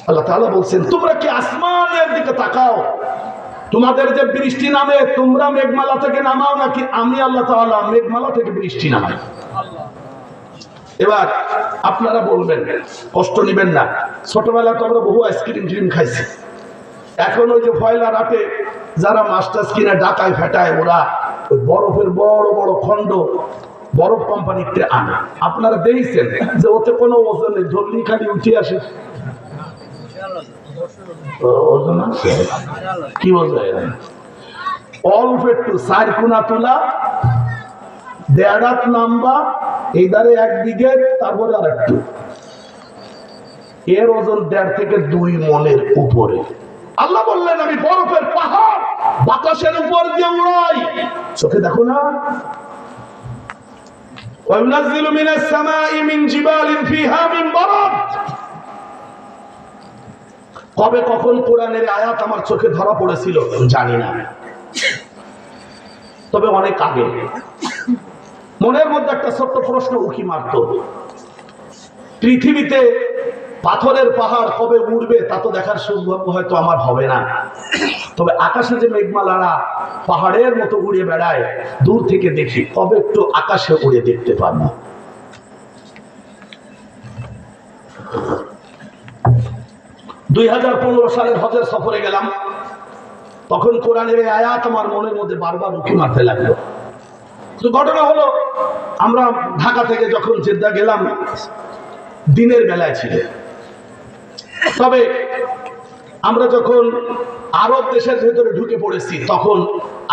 আল্লাহ তাআলা বলছেন তোমরা কি আসমানের দিকে তাকাও, তোমাদের যে বৃষ্টি নামে তোমরা মেঘমালা থেকে নামাও নাকি আমি আল্লাহ তাআলা মেঘমালা থেকে বৃষ্টি নামাই? এবার আপনারা বলবেন, কষ্ট নেবেন না, ছোটবেলায় তো আমরা বহু আইসক্রিম খাইছি। এখন ওই যে পয়লা রাতে যারা মাস্টার্স কিনে ঢাকায় ফেটায়, ওরা ওই বরফের বড় বড় খন্ড বরফ কোম্পানিতে আনে। আপনারা দেখছেন যে ওতে কোনো ওজন নেই, ধরলি খালি উঠে আসে। ওজন আছে কি বোঝা অল্প একটু চার কোনা তোলা দেড়াত লম্বা এই ধারে এক দিকে তারপরে আর একটু এর ওজন 1.5 থেকে 2 মনের উপরে। আল্লাহ বললেন আমি বরফের পাহাড় বাতাসের উপর দিয়ে উড়াই, চোখে দেখো না। وَيُنَزِّلُ مِنَ السَّمَاءِ مِنْ جِبَالٍ فِيهَا مِنْ بَرَدٍ। কবে কখন কোরআনের আয়াত আমার চোখে ধরা পড়েছিল জানি না, তবে অনেক আগে মনের মধ্যে একটা ছোট্ট প্রশ্ন উকি মারত, পৃথিবীতে পাথরের পাহাড় কবে উড়বে তা তো দেখার সৌভাগ্য হয়তো আমার হবে না, তবে আকাশে যে মেঘমালারা পাহাড়ের মতো উড়ে বেড়ায় দূর থেকে দেখি, কবে একটু আকাশে উড়ে দেখতে পারবো। 2015 সালের হজের সফরে গেলাম, তখন কোরআনের আয়াত আমার মনের মধ্যে বারবার উকি মারতে লাগলো। তো ঘটনা হলো আমরা ঢাকা থেকে যখন জেদ্দা গেলাম দিনের বেলায় ছিল, তবে আমরা যখন আরব দেশের ভেতরে ঢুকে পড়েছি তখন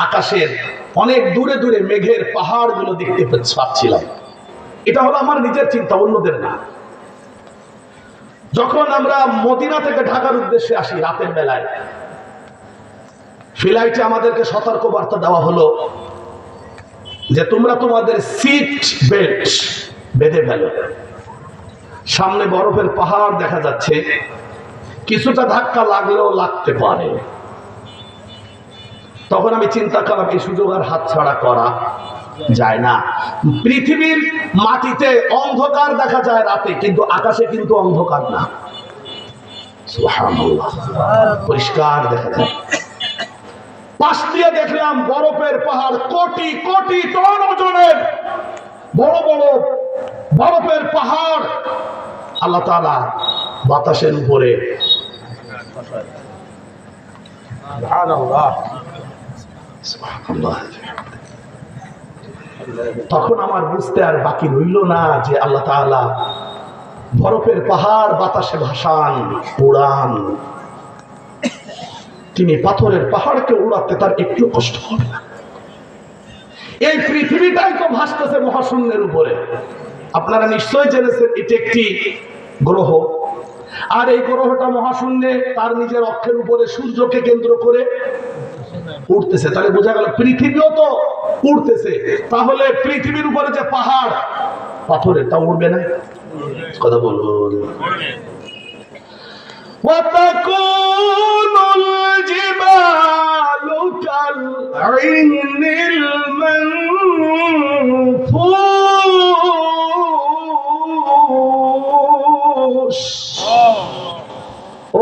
আকাশের অনেক দূরে দূরে মেঘের পাহাড়গুলো দেখতে পাচ্ছিলাম। এটা হলো আমার নিজের চিন্তা, অন্যদের না। যখন আমরা মদিনা থেকে ঢাকার উদ্দেশ্যে আসি রাতের বেলায়, ফ্লাইটে আমাদেরকে সতর্ক বার্তা দেওয়া হলো যে তোমরা তোমাদের সিট বেল্ট বেঁধে ফেলো, সামনে বরফের পাহাড় দেখা যাচ্ছে, কিছুটা ধাক্কা লাগলেও লাগতে পারে। তখন আমি চিন্তা করলাম এই সুযোগ আর হাতছাড়া করা যায় না। পৃথিবীর মাটিতে অন্ধকার দেখা যায় রাতে, কিন্তু আকাশে কিন্তু অন্ধকার না, সুবহানাল্লাহ, পরিষ্কার দেখা যায়। পাশ দিয়ে দেখলাম বরফের পাহাড়, কোটি কোটি টন ওজনের বড় বড় বরফের পাহাড় আল্লাহ তাআলা বাতাসের উপরে। তখন আমার বুঝতে আর বাকি রইল না যে আল্লাহ তাআলা বরফের পাহাড় বাতাসে ভাসান, উড়ান, তিনি পাথরের পাহাড়কে উড়াতে তার একটু কষ্ট হবে না। এই পৃথিবীটাই তো ভাসতেছে মহাশূন্যের উপরে। আপনারা নিশ্চয়ই জেনেছেন এটি একটি গ্রহ, আর এই গ্রহটা মহাশূন্যে তার নিজের অক্ষের উপরে সূর্যকে কেন্দ্র করে উঠতেছে। তাহলে বোঝা গেল পৃথিবীও তো উঠতেছে। তাহলে পৃথিবীর উপরে যে পাহাড় পাথরের, তা উঠবে না? কথা বলুন। وَتَكُونُ الْجِبَالُ كَالْعِهْنِ الْمَنفُوشِ।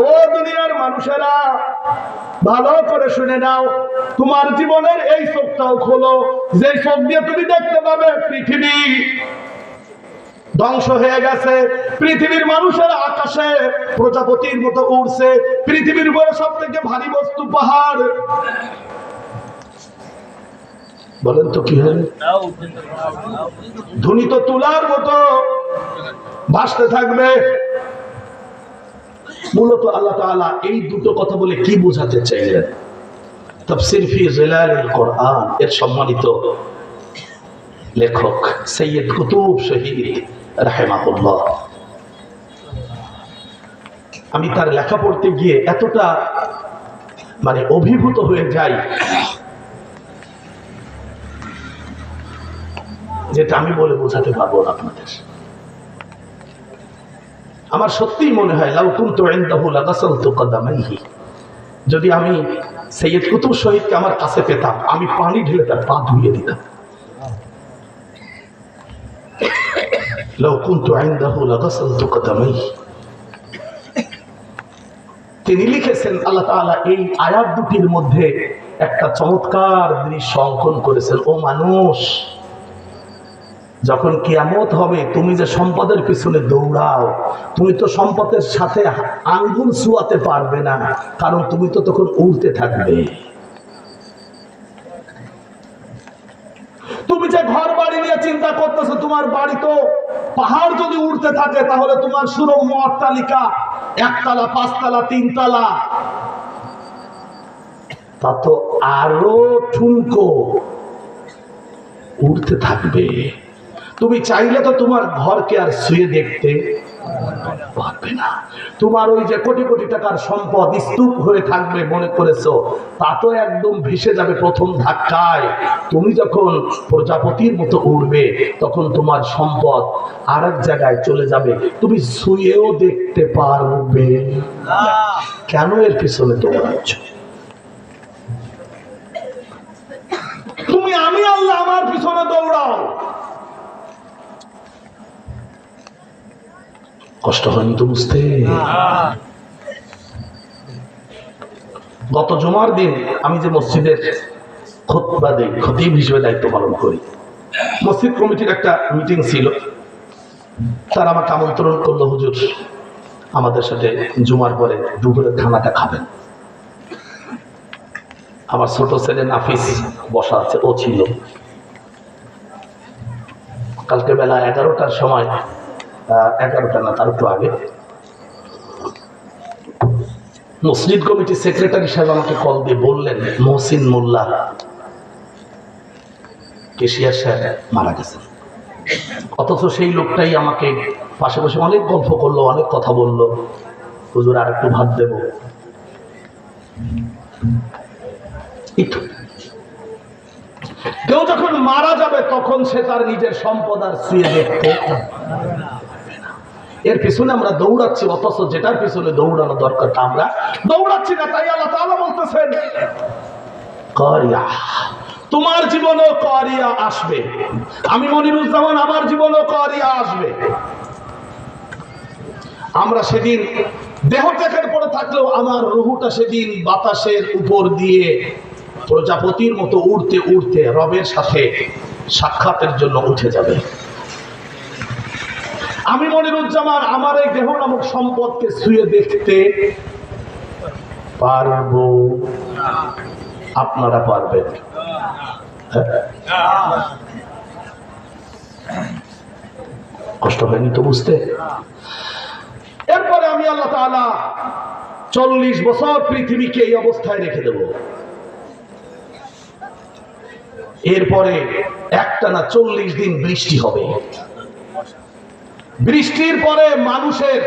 ও দুনিয়ার মানুষেরা, ভালো করে শুনে নাও, তোমার জীবনের এই চোখটাও খোলো, যে চোখ দিয়ে তুমি দেখতে পাবে পৃথিবী ধ্বংস হয়ে গেছে, পৃথিবীর মানুষের আকাশে প্রজাপতির মতো উড়ছে, পৃথিবীর উপরে সব থেকে ভারী বস্তু পাহাড়। বলেন তো কি হবে? ধ্বনিত তুলার মতো ভাসতে থাকবে। মূলত আল্লাহ তাআলা এই দুটো কথা বলে কি বোঝাতে চাইলেন? তাফসীর ফি জিলালিল কোরআন এর সম্মানিত লেখক সৈয়দ কুতুব শহীদ রাহিমাহুল্লাহ, আমি তার লেখা পড়তে গিয়ে এতটা অভিভূত হয়ে যাই যেটা আমি বলে বোঝাতে পারবো না আপনাদের। আমার সত্যিই মনে হয় লাউ কুনতু ইনদাহু লাগাসালতু কদামাইহি, যদি আমি সৈয়দ কুতুব শহীদকে আমার কাছে পেতাম, আমি পানি ঢেলে তার পা ধুইয়ে দিতাম। লাউ কুনতু ইনদাহু লাগাসালতু কদামাইহি। তিনি লিখেছেন আল্লাহ তাআলা এই আয়াত দুটির মধ্যে একটা চমৎকার দৃশ্য অঙ্কন করেছেন। ও মানুষ, যখন কিয়ামত হবে তুমি যে সম্পদের পিছনে দৌড়াও, তুমি তো সম্পদের সাথে আঙ্গুল ছুঁয়াতে পারবে না, কারণ তুমি তো তখন উড়তে থাকবে। তুমি যে ঘর বাড়ি নিয়ে চিন্তা করতেছো, তোমার বাড়ি তো পাহাড় যদি উঠতে থাকে তাহলে তোমার সুরম্য অট্টালিকা 1 তলা 5 তলা 3 তলা তা তো আরো ঠুনকো উঠতে থাকবে। তুমি চাইলে তো তোমার ঘরকে আর শুয়ে দেখতে পারবে না। তোমার ওই যে কোটি কোটি টাকার সম্পদ স্তূপ হয়ে থাকবে মনে করেছো, তা তো একদম ভেসে যাবে প্রথম ধাক্কায়। তুমি যখন প্রজাপতির মতো উড়বে তখন তোমার সম্পদ আর এক জায়গায় চলে যাবে, তুমি শুয়েও দেখতে পারবে। কেন এর পিছনে দৌড়াচ্ছ? তুমি আমি আল্লাহ আমার পিছনে দৌড়াও। কষ্ট হয়নি তো বুঝতে? গত জুমার দিন আমি যে মসজিদের খুতবা দেই, খতিব হিসেবে দায়িত্ব পালন করি, মসজিদ কমিটির একটা মিটিং ছিল। তারা আমাকে আমন্ত্রণ করলো, হুজুর আমাদের সাথে জুমার পরে দুপুরের খানাটা খাবেন। আমার ছোট ছেলে নাফিস বসা আছে, ও ছিল। কালকে বেলা 11টার সময়, 11টা না তার একটু আগে, মসজিদ কমিটির সেক্রেটারি সাহেব আমাকে কল দিয়ে বললেন, মহসিন মোল্লা কেশিয়ার সাহেব মারা গেছেন। অথচ সেই লোকটাই আমাকে পাশে বসে অনেক গল্প করলো, অনেক কথা বলল, হুজুর আর একটু ভাত দেব। কেউ যখন মারা যাবে তখন সে তার নিজের সম্পদ আর শুয়ে দেখতে। এর পিছনে আমরা দৌড়াচ্ছি, অথচ যেটার পিছনে দৌড়ানো দরকার তা আমরা দৌড়াচ্ছি না। তাই আল্লাহ তাআলা বলতেছেন, কারিয়া, তোমার জীবনেও কারিয়া আসবে। আমি মনিরুজ্জামান, আমার জীবনেও কারিয়া আসবে। আমরা সেদিন দেহ ত্যাগের পরে থাকলেও আমার রুহুটা সেদিন বাতাসের উপর দিয়ে প্রজাপতির মতো উড়তে উড়তে রবের সাথে সাক্ষাতের জন্য উঠে যাবে। আমি মনিরুজ্জামান আমার এই দেহ নামক সম্পদকে ছুঁয়ে দেখতে পারবো, আপনারা পারবেন। কষ্ট হয়নি তো বুঝতে? এরপরে আমি আল্লাহ তাআলা 40 বছর পৃথিবীকে এই অবস্থায় রেখে দেব। এরপরে একটানা 40 দিন বৃষ্টি হবে। বৃষ্টির পরে মানুষের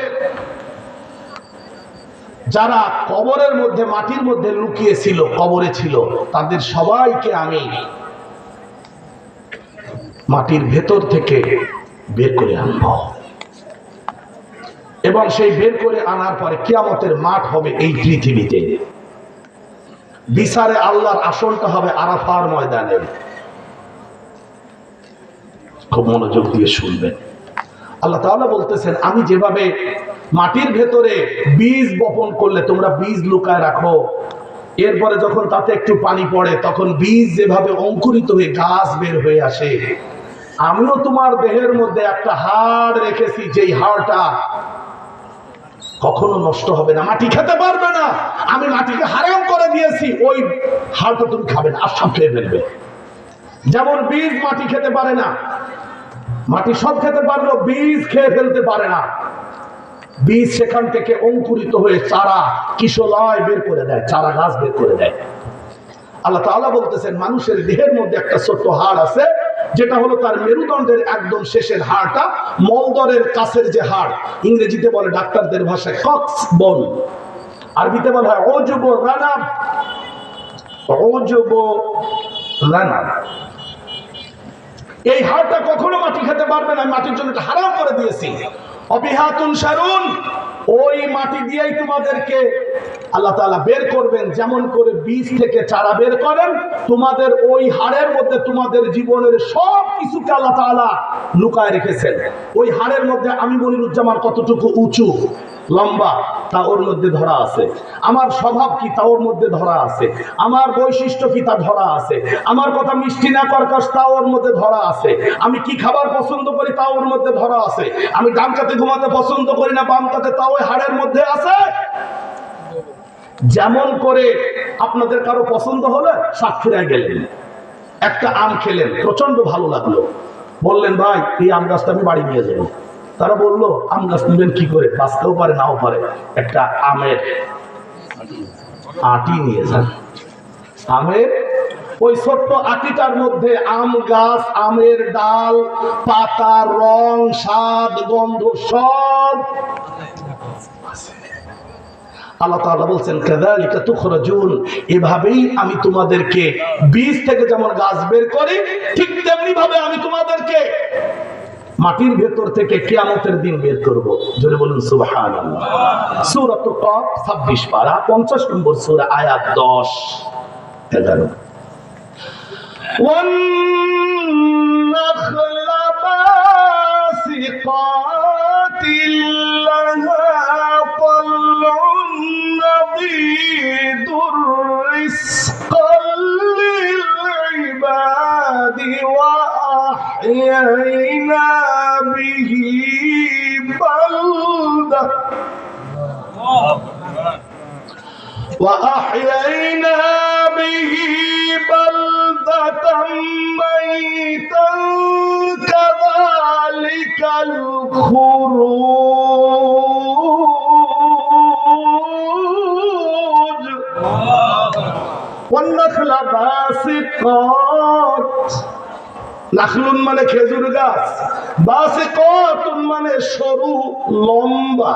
যারা কবরের মধ্যে মাটির মধ্যে লুকিয়ে ছিল, কবরে ছিল, তাদের সবাইকে আমি মাটির ভেতর থেকে বের করে আনব। এবং সেই বের করে আনার পরে কিয়ামতের মাঠ হবে এই পৃথিবীতে। বিচারে আল্লাহর আসলটা হবে আরাফার ময়দানে। খুব মনোযোগ দিয়ে শুনবেন। আল্লাহ তাআলা বলতেছেন, আমি যেভাবে মাটির ভেতরে বীজ বপন করলে তোমরা বীজ লুকায় রাখো, এরপরে যখন তাতে একটু পানি পড়ে তখন বীজ যেভাবে অঙ্কুরিত হয়ে গাছ বের হয়ে আসে, আমিও তোমার দেহের মধ্যে একটা হাড় রেখেছি, যেই হাড়টা কখনো নষ্ট হবে না, মাটি খেতে পারবে না। আমি মাটিকে হারাম করে দিয়েছি, ওই হাড়টা তুমি খাবে না, আর সব খেয়ে ফেলবে। যেমন বীজ মাটি খেতে পারে না, মাটি সব খেতে পারলেও বীজ খেয়ে ফেলতে পারে না। বীজ সেখান থেকে অঙ্কুরিত হয়ে চারা কিশলয় বের করে দেয়, চারা গাছ বের করে দেয়। আল্লাহ তাআলা বলতেছেন, মানুষের দেহের মধ্যে একটা ছোট্ট হাড় আছে, যেটা হলো তার মেরুদণ্ডের একদম শেষের হাড়টা, মলদরের কাছের যে হাড়, ইংরেজিতে বলে ডাক্তারদের ভাষায় কক্স বোন, আরবিতে বলা হয় ওজুব রানাব। ওজুব রানাব, এই হাড়টা কখনো মাটি খেতে পারবে না, মাটির জন্য এটা হারাম করে দিয়েছি। অবিহাতুন শারুন, ওই মাটি দিয়েই তোমাদেরকে আল্লাহ তাআলা বের করবেন। যেমন করে বীজ থেকে চারা বের করেন, তোমাদের ওই হাড়ের মধ্যে তোমাদের জীবনের সব কিছুকে আল্লাহ তাআলা লুকায় রেখেছেন। ওই হাড়ের মধ্যে আমি মনিরুজ্জামান কতটুকু উঁচু লম্বা তা ওর মধ্যে ধরা আছে, আমার স্বভাব কি তা ওর মধ্যে ধরা আছে, আমার বৈশিষ্ট্য কি তা ধরা আছে, আমার কথা মিষ্টি না কর্কশ তা ওর মধ্যে ধরা আছে, আমি কি খাবার পছন্দ করি তা ওর মধ্যে ধরা আছে, আমি ডান কাতে ঘুমাতে পছন্দ করি না বাম কাতে তা ওই হাড়ের মধ্যে আছে। যেমন করে আপনাদের কারো পছন্দ হলে সাতক্ষীরায় গেলেন, একটা আম খেলেন, প্রচন্ড ভালো লাগলো, বললেন ভাই এই আম গাছটা আমি বাড়ি নিয়ে যাবো। তারা বললো আম গাছ নিবেন কি করে, বাঁচতেও পারে নাও পারে, একটা আমের আটি নিয়ে যান। আমের ওই ছোট্ট আটিটার মধ্যে আম গাছ, আমের ডাল, পাতা, রং, স্বাদ, গন্ধ সব আছে। আল্লাহ তাআলা বলছেন কাযালিকা তুখরাজুন, এভাবেই আমি তোমাদেরকে বীজ থেকে যেমন গাছ বের করি ঠিক তেমনি ভাবে আমি তোমাদেরকে মাটির ভেতর থেকে কিয়ামতের দিন বের করব। জোরে বলুন সুবহানাল্লাহ। সূরাতুল কফ 26 পারা 50 নম্বর সূরা আয়াত 10 11। والنخل باسقات لها طلع نضيد رزقا للعباد وأحيينا به بلدة بلدة ميتا كذلك الخروج والنخل باسقات। নাখলুন মানে খেজুর গাছ, বাসিকাতুন মানে সরু লম্বা।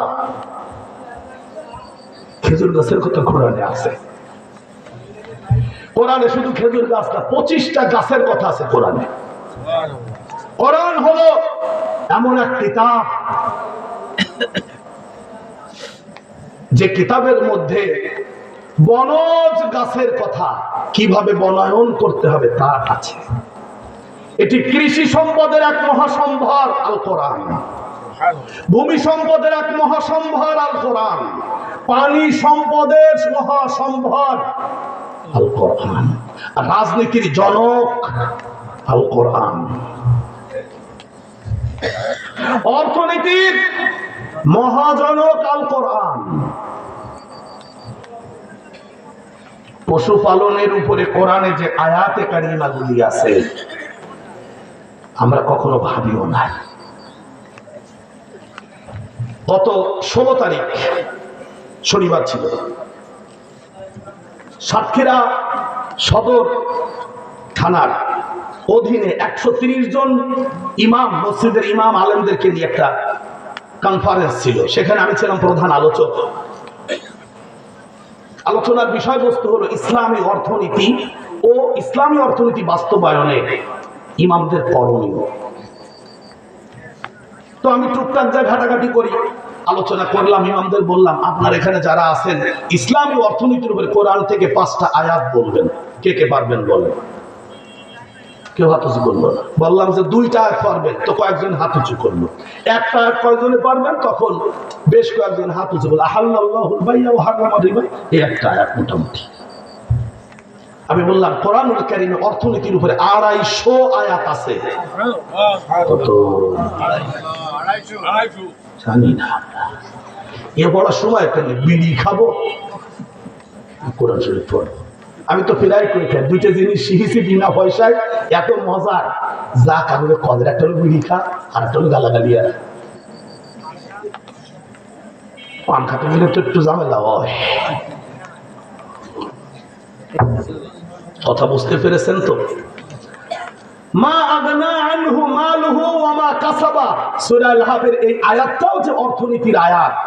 খেজুর গাছের কথা কোরআনে আছে। কোরআনে শুধু খেজুর গাছ না, 25টা গাছের কথা আছে কোরআনে। কোরআন হলো এমন এক কিতাব যে কিতাবের মধ্যে বনজ গাছের কথা কিভাবে বনায়ন করতে হবে তা আছে। এটি কৃষি সম্পদের এক মহাসম্ভার আল কোরআন, ভূমি সম্পদের এক মহাসম্ভার আল কোরআন, পানি সম্পদের মহাসম্ভার আল কোরআন, রাজনীতির জনক আল কোরআন, অর্থনীতির মহাজনক আল কোরআন, পশুপালনের উপরে কোরআনে যে আয়াতে কারিমাগুলি আছে আমরা কখনো ভাবিও না। গত 16 তারিখ শনিবার ছিল, সাতক্ষীরা সদর থানার অধীনে 130 জন ইমাম, মসজিদের ইমাম আলেমদেরকে নিয়ে একটা কনফারেন্স ছিল। সেখানে আমি ছিলাম প্রধান আলোচক। আলোচনার বিষয়বস্তু হলো ইসলামী অর্থনীতি ও ইসলামী অর্থনীতি বাস্তবায়নে ইমামদের করণীয়। তো আমি টুকটাক যা ঘাটাঘাটি করি আলোচনা করলাম, ইমামদের বললাম আপনার এখানে যারা আছেন ইসলামী অর্থনীতির উপরে কোরআন থেকে 5টা আয়াত বলবেন, কে কে পারবেন বলেন। কেউ হাত উঁচু করলো না। বললাম যে 2টা আয়াত পারবেন, তো কয়েকজন হাত উঁচু করলো। একটা আয়াত কয়েকজনে পারবেন, তখন বেশ কয়েকজন হাত উঁচু করলো। আহাল্লাল্লাহুল বাইয়া ওয়া হারামার রিবা, এই একটা আয়াত মোটামুটি। আমি বললাম কোরআনুল কারীমে অর্থনীতির উপরে 250 আয়াত আছে। কত? 250 জানি না। এ বড় সময় পেলে বিড়ি খাবো, কোরআন শরীফ পড়বো। আমি তো ফিরাই করে খাই, 2টা জিনিস শিখেছি বিনা পয়সায়, এত মজার যা কারণে কদের। একটা হলো বিড়ি খা, আর একটা হলো গালাগালি। আর পান খাতে গেলে তো একটু ঝামেলা হয়। কথা বুঝতে পেরেছেন তো? মা আগনা আনহু মালুহু ওয়া মা কাসাবা, সূরা আল-হাবের এই আয়াতটাও যে অর্থনীতির আয়াত।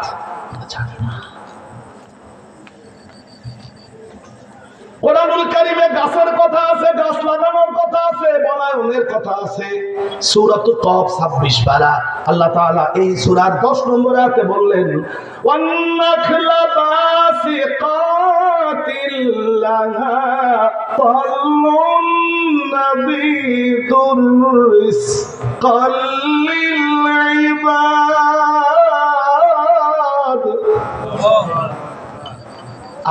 কোরআনুল কারীমে গাছের কথা আছে, গাছ লাগানোর কথা আছে, বনায়নের কথা আছে। সূরাতুল কফ 26 পারা আল্লাহ তাআলা এই সূরার 10 নম্বর আয়াতে বললেন ওয়ান নাখলা বাসিকাতিল লাহা তালুন নাবিদুর রিজকাল লিল ইবাদ।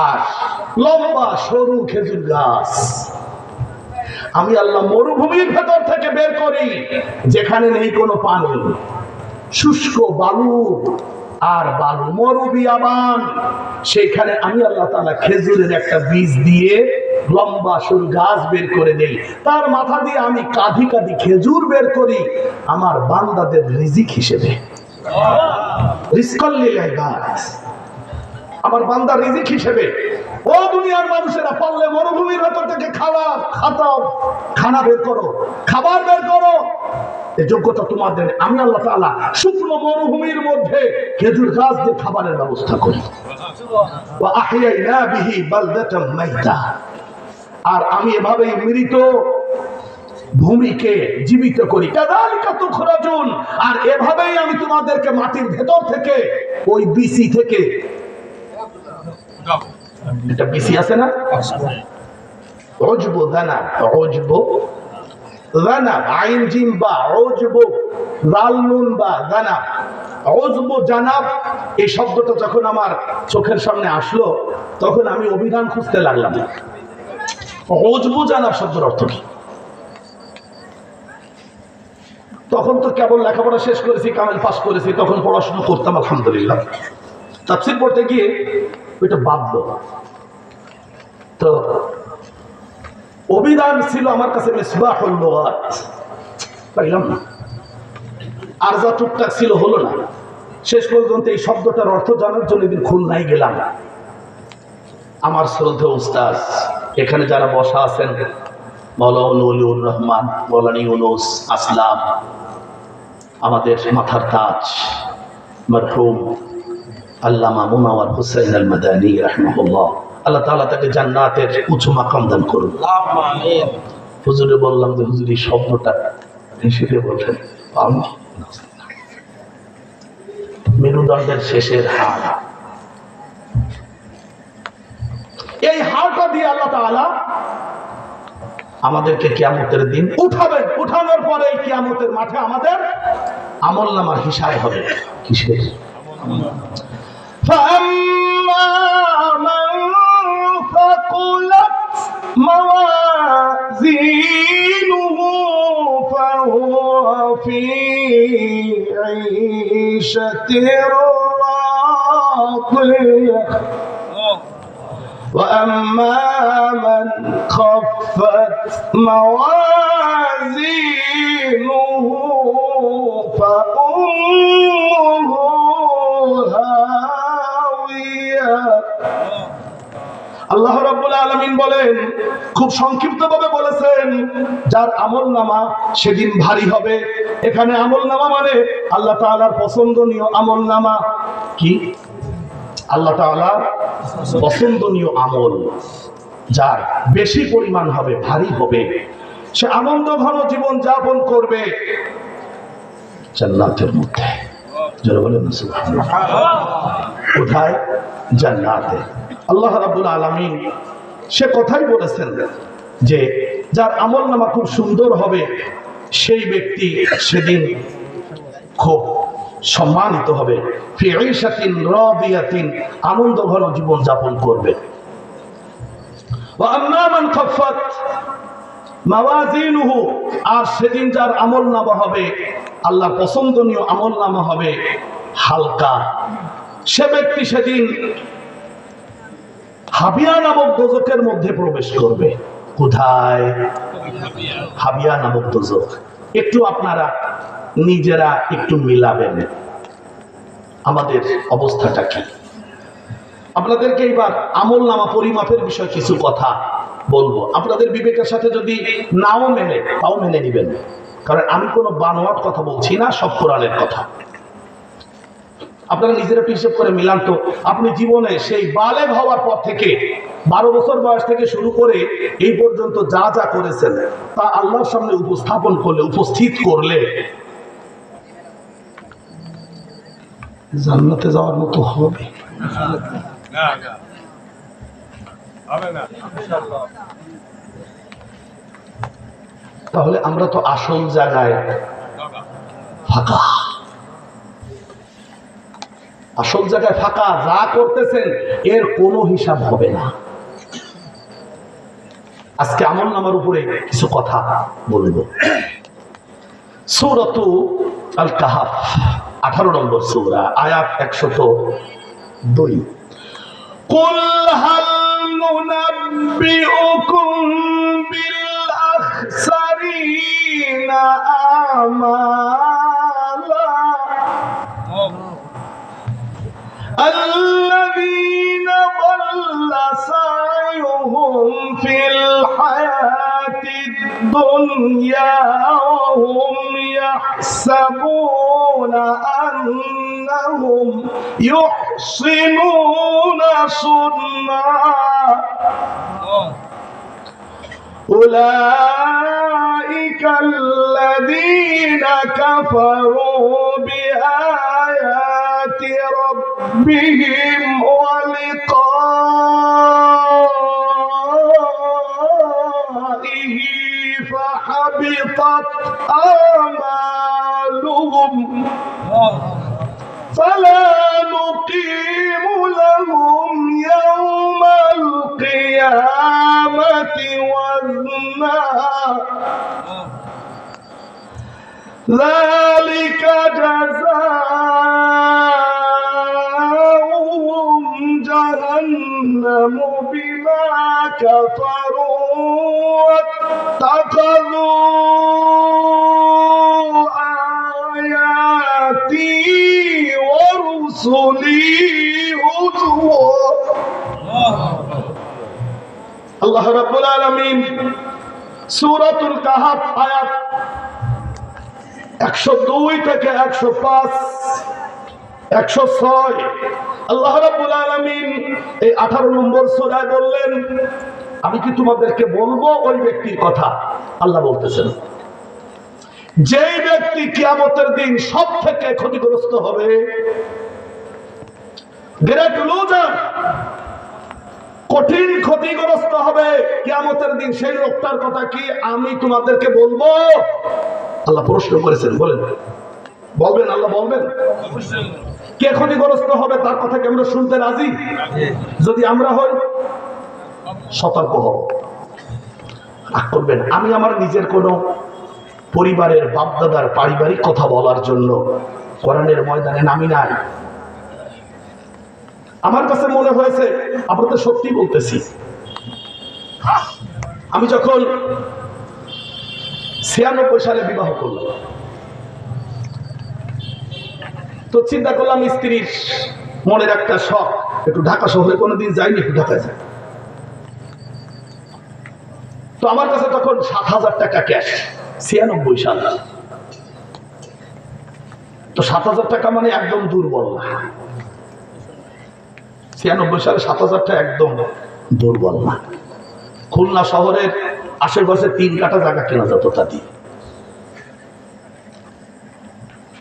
আর লম্বা সরু খেজুর গাছ আমি আল্লাহ মরুভূমির ভেতর থেকে বের করি, যেখানে নেই কোনো পানি, শুষ্ক বালু আর বালু, মরুবিয়াবান, সেখানে আমি আল্লাহ তাআলা খেজুরের একটা বীজ দিয়ে লম্বা সরু গাছ বের করে দেই, তার মাথা দিয়ে আমি কাঁধি কাঁধি খেজুর বের করি আমার বান্দাদের রিজিক হিসেবে। রিজকাল লিল ইবাদ, আমার বান্দার রিজিক হিসেবে। ও দুনিয়ার মানুষেরা, পারলে মরুভূমির ভেতর থেকে খানা বের করো, খাবার বের করো, এই যোগ্যতা তোমাদের। আমি আল্লাহ তাআলা শুকনো মরুভূমির মধ্যে খেজুর গাছ দিয়ে খাবারের ব্যবস্থা করি। ওয়া আহইয়ানা বিহি বালদাতাম মাইতা, আর আমি এভাবেই মৃত ভূমিকে জীবিত করি। কাযালিকা তুখরাজুন, আর এভাবেই আমি তোমাদেরকে মাটির ভেতর থেকে, ওই বিসি থেকে, এটা বিসি আছে না, উজবু দানা, উজবু দানা, আইন জিম বা, উজবু জাল নুন বা দানা, উজবু জানাব। এই শব্দটা যখন আমার চোখের সামনে আসলো তখন আমি অভিধান খুঁজতে লাগলাম। উজবু জানাব শব্দের অর্থ কি? তখন তো কেবল লেখাপড়া শেষ করেছি, কামেল পাস করেছি, তখন পড়াশোনা করতাম আলহামদুলিল্লাহ। তাফসীর পড়তে গিয়ে ওইটা বাদলো। তো অভিধান ছিল আমার কাছে মিসবাহুল লুগাত, পাইলাম না। আর যা টুকটাক ছিল হলো না। শেষ পর্যন্ত এই শব্দটার অর্থ জানার জন্য একদিন খুলনায় গেলাম। আমার শ্রদ্ধেয় উস্তাদ, এখানে যারা বসা আছেন, মাওলানা ওলিউর রহমান, মাওলানা ইউনুস আসলাম, আমাদের মাথার তাজ মরহুম আল্লামা মুনাওয়ার হুসাইন আল মাদানী রাহিমাহুল্লাহ, আল্লাহ তাআলা তাকে জান্নাতের উঁচু মাকাম দান করুন। আমিন। হুজুরে বললাম যে হুজুর এই শব্দটা হিসেবে বলছেন, মেরুদণ্ডের শেষের হাড়, এই হাড়টা দিয়ে আল্লাহ তাআলা আমাদেরকে কিয়ামতের দিন উঠাবেন। উঠানোর পরে কিয়ামতের মাঠে আমাদের আমলনামার হিসাব হবে। কিসের? فَأَمَّا مَنْ ثَقُلَتْ مَوَازِينُهُ فَهُوَ فِي عِيشَةٍ رَاضِيَةٍ وَأَمَّا مَنْ خَفَّتْ مَوَازِينُهُ فَأُمُّهُ هَاوِيَةٌ। আল্লাহ রাব্বুল আলামিন বলেন, খুব সংক্ষিপ্তভাবে বলেছেন, যার আমলনামা সেদিন ভারী হবে। এখানে আমলনামা মানে আল্লাহ তাআলার পছন্দনীয় আমলনামা। কি? আল্লাহ তাআলার পছন্দনীয় আমল যার বেশি পরিমাণ হবে, ভারী হবে, সে আনন্দ ঘন জীবন যাপন করবে জান্নাতের মধ্যে। যারা বলেন সুবহানাল্লাহ। কোথায়? জান্নাতে। আল্লাহ রাব্বুল আলামিন সে কথাই বলেছেন যে যার আমলনামা খুব সুন্দর হবে সেই ব্যক্তি সেদিন খুব সম্মানিত হবে। ফি ঈশাতিন রাদিয়াতিন, আনন্দ ঘন জীবন যাপন করবে। ওয়া আম্মা মান খাফফাত মাওয়াজিনুহু, আর সেদিন যার আমলনামা হবে, আল্লাহর পছন্দনীয় আমলনামা হবে হালকা, সে ব্যক্তি সেদিন হাবিয়া নামক দোজখের মধ্যে প্রবেশ করবে। কোথায়? হাবিয়া নামক দোজখ। একটু আপনারা নিজেরা একটু মিলাবেন আমাদের অবস্থাটা কি। আপনাদেরকে এবার আমলনামা পরিমাপের বিষয়ে কিছু কথা বলবো। আপনাদের বিবেকের সাথে যদি নাও মেলে তাও মেনে নেবেন, কারণ আমি কোনো বানোয়াট কথা বলছি না, সব কোরআনের কথা। আপনারা নিজেরা হিসাব করে মিলান তো, আপনি জীবনে সেই বালেগ হওয়ার পর থেকে 12 বছর বয়স থেকে শুরু করে এই পর্যন্ত যা যা করেছেন তা আল্লাহর সামনে উপস্থাপন করলে, উপস্থিত করলে জান্নাতে যাওয়ার মতো হবে। তাহলে আমরা তো আসল জায়গায় ফাঁকা, আসল জায়গায় ফাঁকা। যা করতেছেন এর কোনো হিসাব হবে না। আজকে আমলনামার উপরে কিছু কথা বলবো। সূরাতু আল কাহাফ 18 নম্বর সূরা, আয়াত 102। কুল হাল ننبئكم بالأخسرين أعمالا الذين ضل سعيهم في الحياة الدنيا وهم يحسبون أنهم يحسنون صنعا أولئك الذين كفروا بآيات ربهم ولقائه فحبطت أعمالهم فلا نقيم لهم يوم القيامة وزنا ذلك جزاؤهم جهنم بما كفروا واتخذوا آياتي ورسلي هزوا আল্লাহ রাব্বুল আলামিন সূরাতুল কাহফ আয়াত 102 থেকে 105 106 আল্লাহ রাব্বুল আলামিন এই 18 নম্বর সূরায় বললেন আমি কি তোমাদেরকে বলবো ওই ব্যক্তির কথা আল্লাহ বলতেছেন যেই ব্যক্তি কিয়ামতের দিন সবথেকে ক্ষতিগ্রস্ত হবে গ্রেট লুজার কঠিন ক্ষতিগ্রস্ত হবে কিয়ামতের দিন সেই লোকটার কথা কি আমি তোমাদেরকে বলবো আল্লাহ প্রশ্ন করেছেন বলেন বলবেন আল্লাহ বলবেন কে ক্ষতিগ্রস্ত হবে তার কথা কি আমরা শুনতে রাজি যদি আমরা হই সতর্ক হব রাগ করবেন আমি আমার নিজের কোনো পরিবারের বাপদাদার পারিবারিক কথা বলার জন্য কোরআনের ময়দানে নামি নাই আমার কাছে মনে হয়েছে আপনাদের সত্যি বলতেছি আমি যখন 96 সালে বিবাহ করলাম তো চিন্তা করলাম স্ত্রীর মনের একটা শখ একটু ঢাকা শহরে কোনোদিন যাইনি একটু ঢাকা যায় তো আমার কাছে তখন 7,000 টাকা ক্যাশ 96 সাল তো 7,000 টাকা মানে একদম দুর্বল না 96 সালে 7,000 টাকা একদম দুর্বল না খুলনা শহরের আশেপাশে 3 কাঠা জায়গা কেনা যেত তা দিয়ে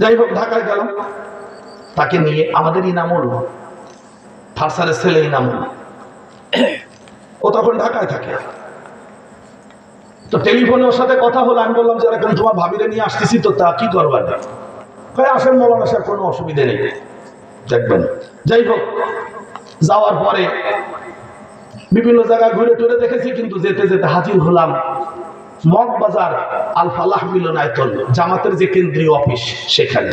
যাই হোক ঢাকায় গেলাম তাকে নিয়ে আমাদের ইনামুল ফারসারের ছেলে ইনামুল ও তখন ঢাকায় থাকে তো টেলিফোনে ওর সাথে কথা হলো আমি বললাম যে এরকম তোমার ভাবিরে নিয়ে আসতেছি তো তা কি করবার কয় আসেন মৌলানা সাহেব কোনো অসুবিধা নেই দেখবেন যাই হোক যাওয়ার পরে বিভিন্ন জায়গায় ঘুরে টুরে দেখেছি কিন্তু যেতে যেতে হাজির হলাম মগবাজার আল ফালাহ মিলনায়তন জামাতের যে কেন্দ্রীয় অফিস সেখানে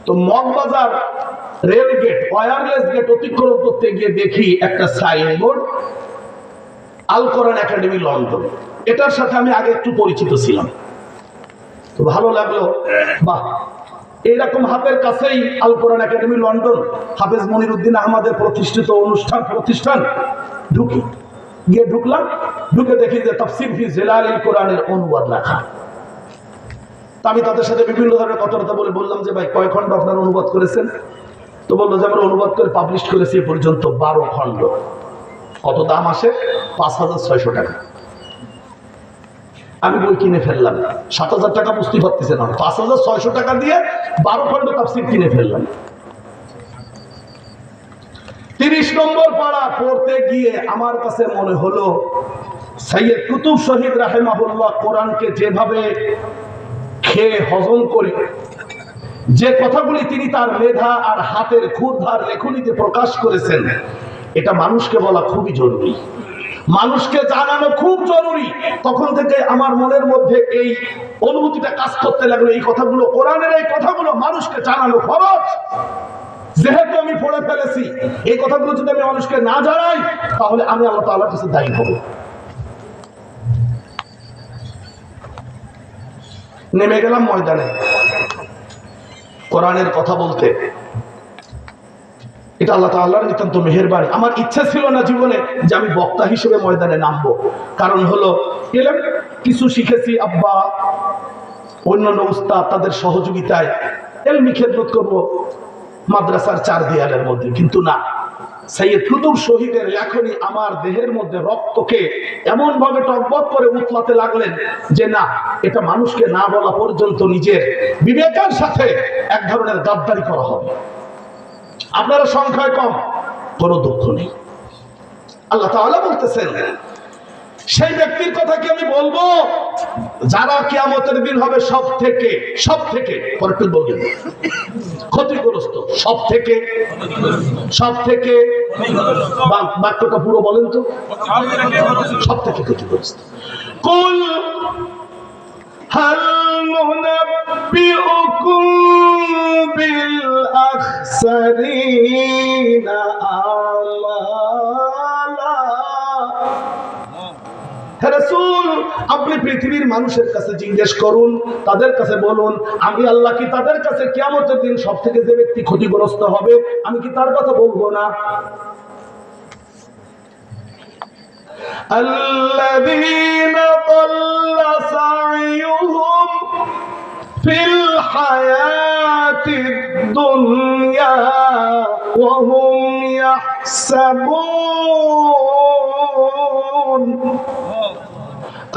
তো Moghbazar rail gate wireless gate অতিক্রম করতে গিয়ে দেখি একটা signboard Al Quran academy London এটার সাথে আমি আগে একটু পরিচিত ছিলাম তো ভালো লাগলো বাহ এইরকম হাতের কাছেই আল কোরআন একাডেমি লন্ডন হাফেজ মনিরুদ্দিন আহমদের প্রতিষ্ঠিত প্রতিষ্ঠান ঢুকলাম ঢুকে দেখি যে তাফসীর ফি জিলালিল কোরআনের অনুবাদ লেখা আমি তাদের সাথে বিভিন্ন ধরনের কথাবার্তা বলে বললাম যে ভাই কয় খণ্ড আপনারা অনুবাদ করেছেন তো বললো যে আমরা অনুবাদ করে পাবলিশ করেছি এ পর্যন্ত 12 খণ্ড কত দাম আসে 5,600 টাকা আমি বই কিনে ফেললাম 7,000 টাকা বুঝতে পারতেছে না 5,600 টাকা দিয়ে 12 খণ্ড তাফসীর কিনে ফেললাম 30 নম্বর পারা পড়তে গিয়ে আমার কাছে মনে হলো সৈয়দ কুতুব শহীদ রাহিমাহুল্লাহ কোরআনকে যেভাবে খেয়ে হজম করে যে কথাগুলি তিনি তার মেধা আর হাতের ক্ষুরধার লেখনীতে প্রকাশ করেছেন এটা মানুষকে বলা খুবই জরুরি মানুষকে জানানো খুব জরুরি তখন থেকে আমার মনের মধ্যে এই অনুভূতিটা কাজ করতে লাগলো এই কথাগুলো কোরআনের এই কথাগুলো মানুষকে জানানো ফরজ যেহেতু আমি পড়ে ফেলেছি, এই কথাগুলো যদি আমি মানুষকে না জানাই, তাহলে আমি আল্লাহ তাআলার কাছে দায়ী হব। নেমে গেলাম ময়দানে কোরআনের কথা বলতে। এটা আল্লাহ তাআলার নিতান্ত মেহেরবানি। আমার ইচ্ছা ছিল না জীবনে যে আমি বক্তা হিসেবে ময়দানে নামবো। কারণ হলো এলাম কিছু শিখেছি আব্বা, অন্যান্য উস্তাদ তাদের সহযোগিতায় এলমি খেদমত করব মাদ্রাসার চার দেয়ালের মধ্যে। কিন্তু না, সৈয়দ কুতুব শহীদের লেখনী আমার দেহের মধ্যে রক্তকে এমন ভাবে টকবক করে উতলাতে লাগলেন যে না, এটা মানুষকে না বলা পর্যন্ত নিজের বিবেকের সাথে এক ধরনের গাদ্দারি করা হবে। আপনারা সংখ্যায় কম, কোনো দুঃখ নেই। আল্লাহ তাআলা বলতেছেন সেই ব্যক্তির কথা কি আমি বলবো যারা কিয়ামতের দিন হবে সব থেকে পরেরটু বলবেন ক্ষতিগ্রস্ত, সব থেকে বাক্যটা পুরো বলেন তো, সব থেকে ক্ষতিগ্রস্ত। কুল হাল নুনাব্বিউকুম বিল আখসারিনা আমালা। হে রাসূল, আপনি পৃথিবীর মানুষের কাছে জিজ্ঞেস করুন, তাদের কাছে বলুন, আমি আল্লাহ কি তাদের কাছে কিয়ামতের দিন সব থেকে যে ব্যক্তি ক্ষতিগ্রস্ত হবে আমি কি তার কথা বলবো না? আল্লাযীনা দাল্লা সা'য়ুহুম ফিল হায়াতিদ দুনিয়া ওয়া হুম ইয়াহসাবুন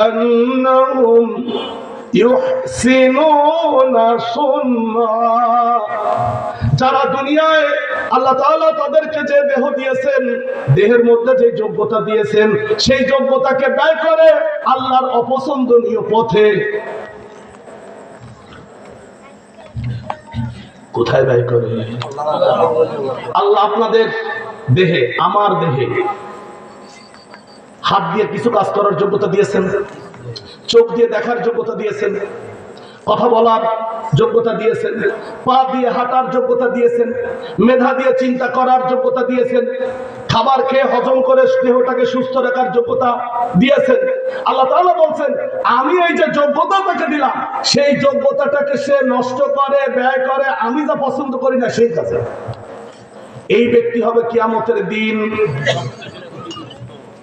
আন্নাহুম ইউহসিনুনা সুন্না। যারা দুনিয়ায় আল্লাহ তাআলা তাদেরকে যে দেহ দিয়েছেন, দেহের মধ্যে যে যোগ্যতা দিয়েছেন, সেই যোগ্যতাকে ব্যয় করে আল্লাহর অপছন্দনীয় পথে। কোথায় ব্যয় করে? আল্লাহ আপনাদের দেহে, আমার দেহে হাত দিয়ে কিছু কাজ করার যোগ্যতা দিয়েছেন, চোখ দিয়ে দেখার যোগ্যতা দিয়েছেন, কথা বলার যোগ্যতা দিয়েছেন, পা দিয়ে হাঁটার যোগ্যতা দিয়েছেন, মেধা দিয়ে চিন্তা করার যোগ্যতা দিয়েছেন, খাবার খেয়ে হজম করে দেহটাকে সুস্থ রাখার যোগ্যতা দিয়েছেন। আল্লাহ তাআলা বলছেন আমি এই যে যোগ্যতা তাকে দিলাম, সেই যোগ্যতাটাকে সে নষ্ট করে, ব্যয় করে আমি যা পছন্দ করি না সেই কাজে। এই ব্যক্তি হবে কিয়ামতের দিন